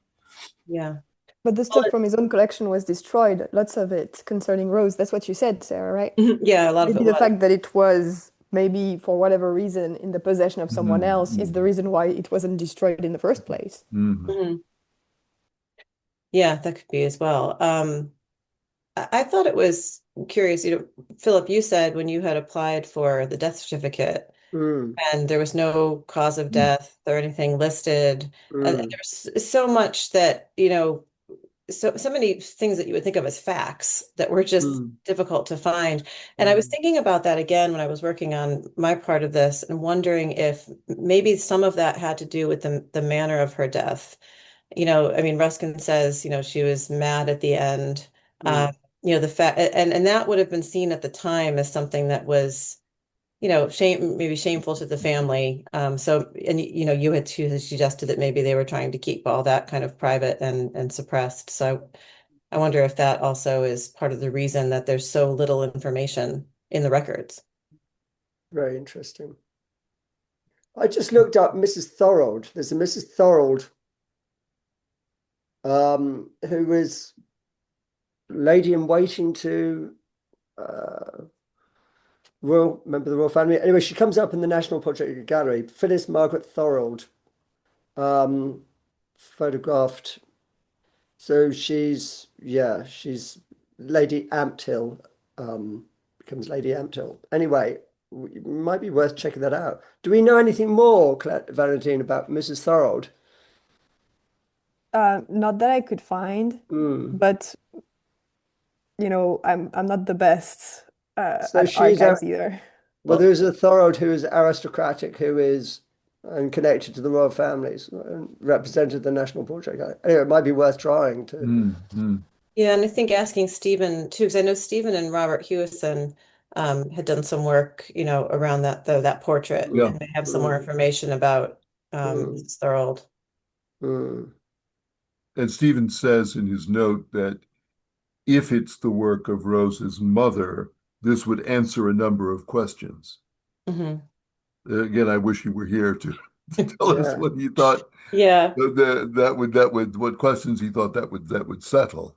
yeah.
But the
Well,
stuff from his own collection was destroyed, lots of it concerning Rose. That's what you said, Sarah, right?
yeah, a lot of
Maybe
it
the
was.
fact that it was maybe for whatever reason in the possession of someone else is the
Mhm.
reason why it wasn't destroyed in the first place.
Mhm.
Mhm. Yeah, that could be as well. I thought it was curious, Philip, you said when you had applied for the death certificate
Mm.
and there was no cause of
Mhm.
death or anything listed, and
Mm.
there's so much that, so many things that you would think of as facts that were just
Mm.
difficult to find. And I was
Mm.
thinking about that again when I was working on my part of this and wondering if maybe some of that had to do with the manner of her death. I mean, Ruskin says, she was mad at the end. Um,
Mm.
the fact, and that would have been seen at the time as something that was, maybe shameful to the family. So, and you had too suggested that maybe they were trying to keep all that kind of private and suppressed. So I wonder if that also is part of the reason that there's so little information in the records.
Very interesting. I just looked up Mrs. Thorold. There's a Mrs. Thorold who was lady in waiting to royal member of the royal family. Anyway, she comes up in the National Portrait Gallery. Phyllis Margaret Thorold, um, photographed. So she's Lady Ampthill, becomes Lady Ampthill. Anyway, it might be worth checking that out. Do we know anything more, Valentine, about Mrs. Thorold?
Not that I could find,
Mm.
but I'm not the best
So
at
she's a
archives either.
well,
Well,
there's a Thorold who is aristocratic, who is and connected to the royal families and represented the National Portrait Gallery. Anyway, it might be worth trying to.
Mhm.
yeah, and I think asking Stephen too, because I know Stephen and Robert Hewison had done some work, around that portrait,
Yeah.
Mm.
and they have some more
Mm.
information about
Mm.
Mrs. Thorold.
Mm.
And Stephen says in his note that if it's the work of Rose's mother, this would answer a number of questions.
Hmm.
Again, I wish you were here to tell us
Yeah.
what he thought
Yeah.
that would what questions he thought that would settle.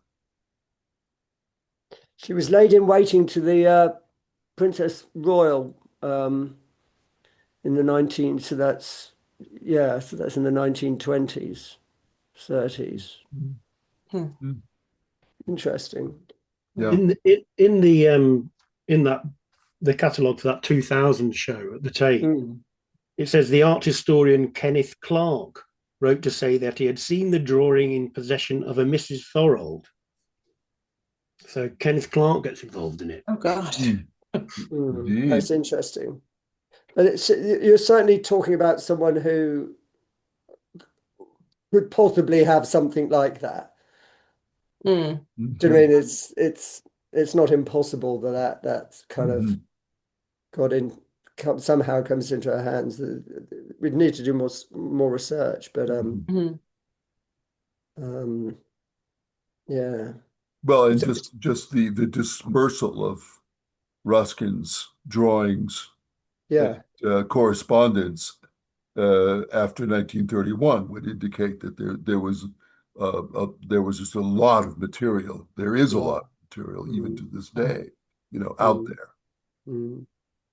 She was laid in waiting to the Princess Royal in the 19, so that's in the 1920s, 30s.
Hmm.
Interesting.
Yeah.
In that the catalogue for that 2000 show at the Tate,
Mm.
it says the art historian Kenneth Clark wrote to say that he had seen the drawing in possession of a Mrs. Thorold. So Kenneth Clark gets involved in it.
Oh God.
Mm.
Mm.
Indeed.
That's interesting. But you're certainly talking about someone who could possibly have something like that.
Mm.
Do you mean it's not impossible that's kind of
Mhm.
got in somehow comes into our hands. We'd need to do more research, but
Mhm.
Mhm.
yeah.
Well, and
So,
just the dispersal of Ruskin's drawings and
yeah.
correspondence after 1931 would indicate that there was just a lot of material. There is a
Yeah.
lot of material even to
Mm,
this day, out
mm,
there
mm,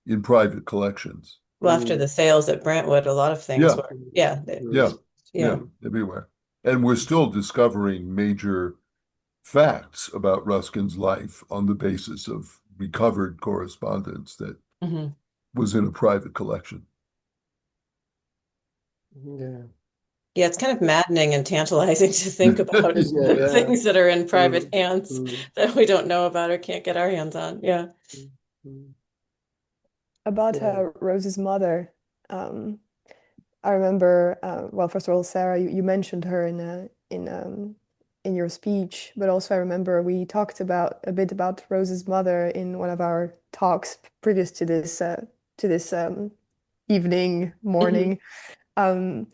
in private collections.
Well, after the sales at Brentwood, a lot of things
Yeah,
were, yeah,
yeah,
mm,
yeah,
yeah.
everywhere. And we're still discovering major facts about Ruskin's life on the basis of recovered correspondence that
Hmm.
was in a private collection.
yeah.
Yeah, it's kind of maddening and tantalizing to think about
Isn't it?
the
Yeah.
things that are in private
Mm,
hands
mm,
that we don't know about or can't get our hands on. Yeah.
mm, mm.
About
Yeah.
Rose's mother, um, I remember. Well, first of all, Sarah, you mentioned her in your speech, but also I remember we talked about a bit about Rose's mother in one of our talks previous to this evening,
Hmm.
morning. Um,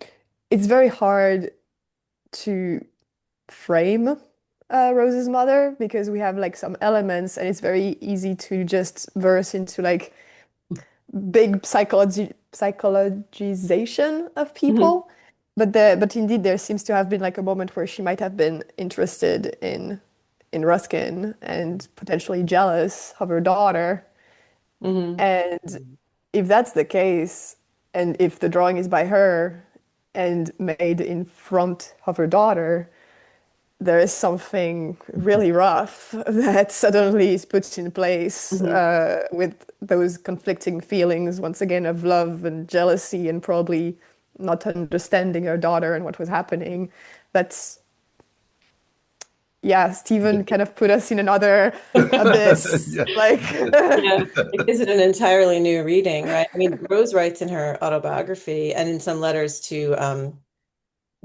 it's very hard to frame Rose's mother because we have like some elements, and it's very easy to just verse into like big psychologization of
Hmm.
people. But indeed there seems to have been like a moment where she might have been interested in Ruskin and potentially jealous of her daughter.
Hmm.
And
Mm,
if that's the case, and if the drawing is by her and made in front of her daughter, there is something really rough that suddenly is put in place
Hmm.
with those conflicting feelings, once again, of love and jealousy, and probably not understanding her daughter and what was happening. That's, yeah, Stephen kind of put us in another abyss.
Yeah.
Like,
Yeah, it gives it an entirely new reading, right? I mean, Rose writes in her autobiography and in some letters to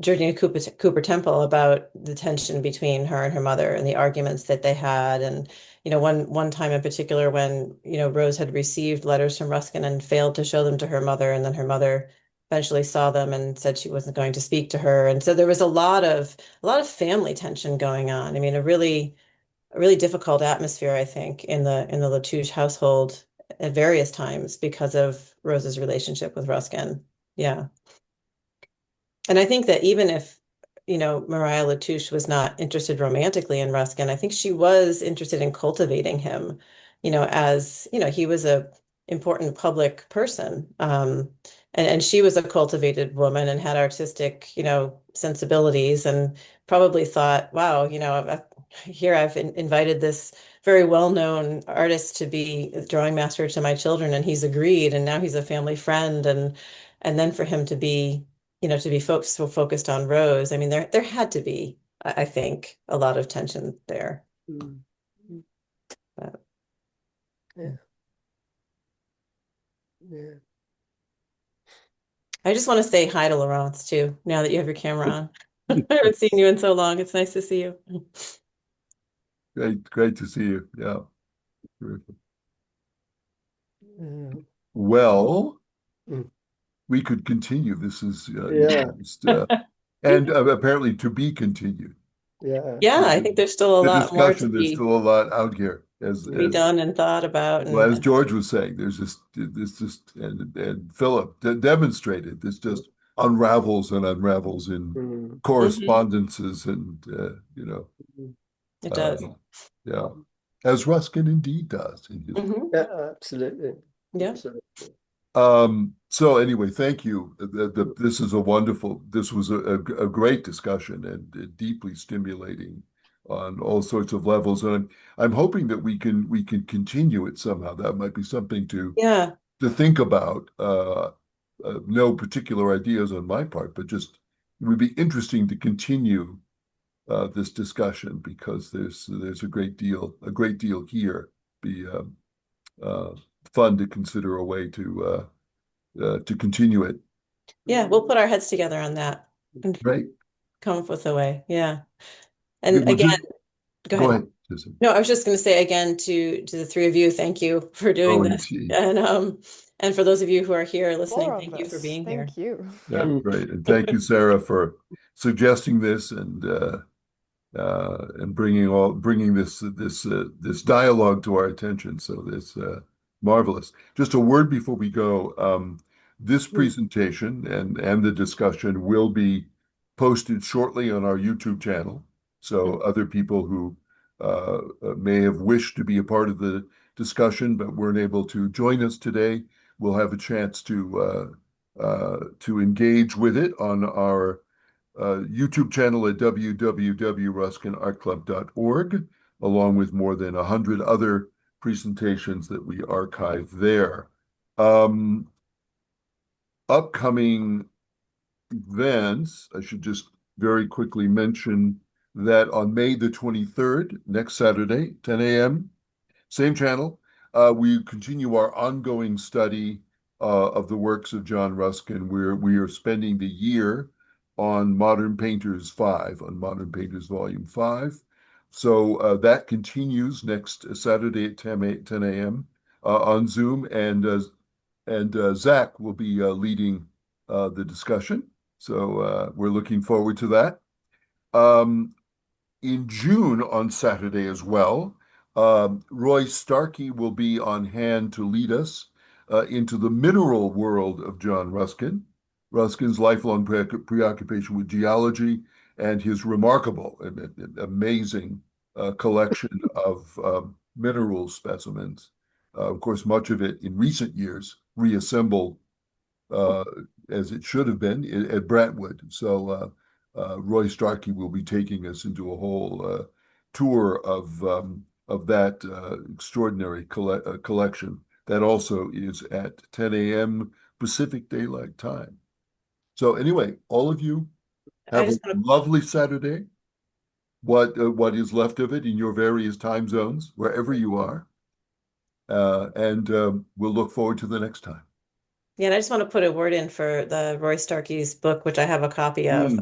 Georgina Cooper Temple about the tension between her and her mother and the arguments that they had. And, one time in particular when, Rose had received letters from Ruskin and failed to show them to her mother, and then her mother eventually saw them and said she wasn't going to speak to her. And so there was a lot of family tension going on. I mean, a really difficult atmosphere, I think, in the Latouche household at various times because of Rose's relationship with Ruskin. Yeah. And I think that even if, Mariah Latouche was not interested romantically in Ruskin, I think she was interested in cultivating him, as, he was a important public person. And she was a cultivated woman and had artistic, sensibilities, and probably thought, wow, here I've invited this very well-known artist to be a drawing master to my children, and he's agreed, and now he's a family friend, and then for him to be so focused on Rose. I mean, there had to be, I think, a lot of tension there.
mm, mm.
But
Yeah. Yeah.
I just want to say hi to Laurence too, now that you have your camera on. I haven't seen you in so long. It's nice to see you.
Great to see you. Yeah. Terrific.
Yeah.
Well,
Mm.
we could continue. This is
Yeah.
just and apparently to be continued.
Yeah.
Yeah, I think there's still a
The
lot more
discussion, there's
to
still a lot out here,
be done and thought about.
well, as
And
George was saying, there's just and Philip demonstrated this just unravels and unravels in
Mm.
correspondences and
it
uh,
does.
yeah, as Ruskin indeed does in his.
Yeah, absolutely.
Yeah.
Absolutely.
So anyway, thank you. This is this was a great discussion and deeply stimulating on all sorts of levels. And I'm hoping that we can continue it somehow. That might be something
Yeah.
to think about. No particular ideas on my part, but just it would be interesting to continue this discussion because there's a great deal here. Be uh, fun to consider a way to continue it.
Yeah, we'll put our heads together on that and
Right.
come up with a way. Yeah.
Okay,
And
well,
again,
just
go
go
ahead.
ahead, Susan.
No, I was just going to say again to the three of you, thank you for doing
Oh,
this.
indeed.
And for those of you who are here listening,
More of
thank you for
us.
being here.
Thank you.
Yeah, great. And thank you, Sarah, for suggesting this and bringing this dialogue to our attention. So it's marvelous. Just a word before we go. This presentation and the discussion will be posted shortly on our YouTube channel. So other people who may have wished to be a part of the discussion but weren't able to join us today will have a chance to engage with it on our YouTube channel at www.ruskinartclub.org, along with more than 100 other presentations that we archive there. Upcoming events, I should just very quickly mention that on May the 23rd, next Saturday, 10 a.m., same channel, we continue our ongoing study of the works of John Ruskin. We are spending the year on Modern Painters 5, on Modern Painters Volume 5. So that continues next Saturday at 10 a.m. On Zoom, and Zach will be leading the discussion. So we're looking forward to that. In June on Saturday as well, Roy Starkey will be on hand to lead us into the mineral world of John Ruskin, Ruskin's lifelong preoccupation with geology, and his remarkable and amazing collection of mineral specimens. Of course, much of it in recent years reassembled uh, as it should have been at Brentwood. So Roy Starkey will be taking us into a whole tour of that extraordinary collection. That also is at 10 a.m. Pacific Daylight Time. So anyway, all of you
I
have a
just want to,
lovely Saturday. What is left of it in your various time zones, wherever you are, and we'll look forward to the next time.
yeah, and I just want to put a word in for the Roy Starkey's book, which I have a copy of.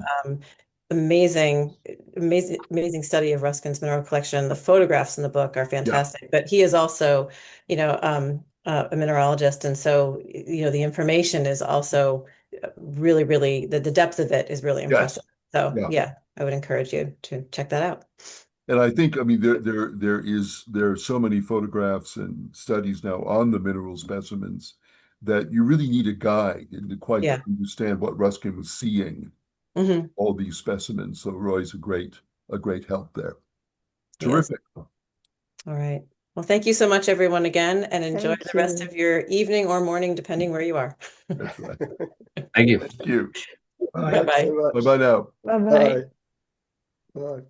Amazing, amazing study of Ruskin's mineral collection. The photographs in the book are
Yeah.
fantastic, but he is also, a mineralogist, and so the information is also really, really the depth of it is really
Yes.
impressive. So
Yeah.
yeah, I would encourage you to check that out.
And I think, I mean, there are so many photographs and studies now on the mineral specimens that you really need a guide and to quite
Yeah.
understand what Ruskin was seeing,
Hmm.
all these specimens. So Roy's a great help there.
Yes.
Terrific.
All right. Well, thank you so much, everyone, again, and enjoy
Thank
the rest
you.
of your evening or morning, depending where you are.
That's right.
Thank you.
Thank you.
Thanks
Bye-bye.
so much.
Bye-bye now.
Bye bye.
Bye. Bye.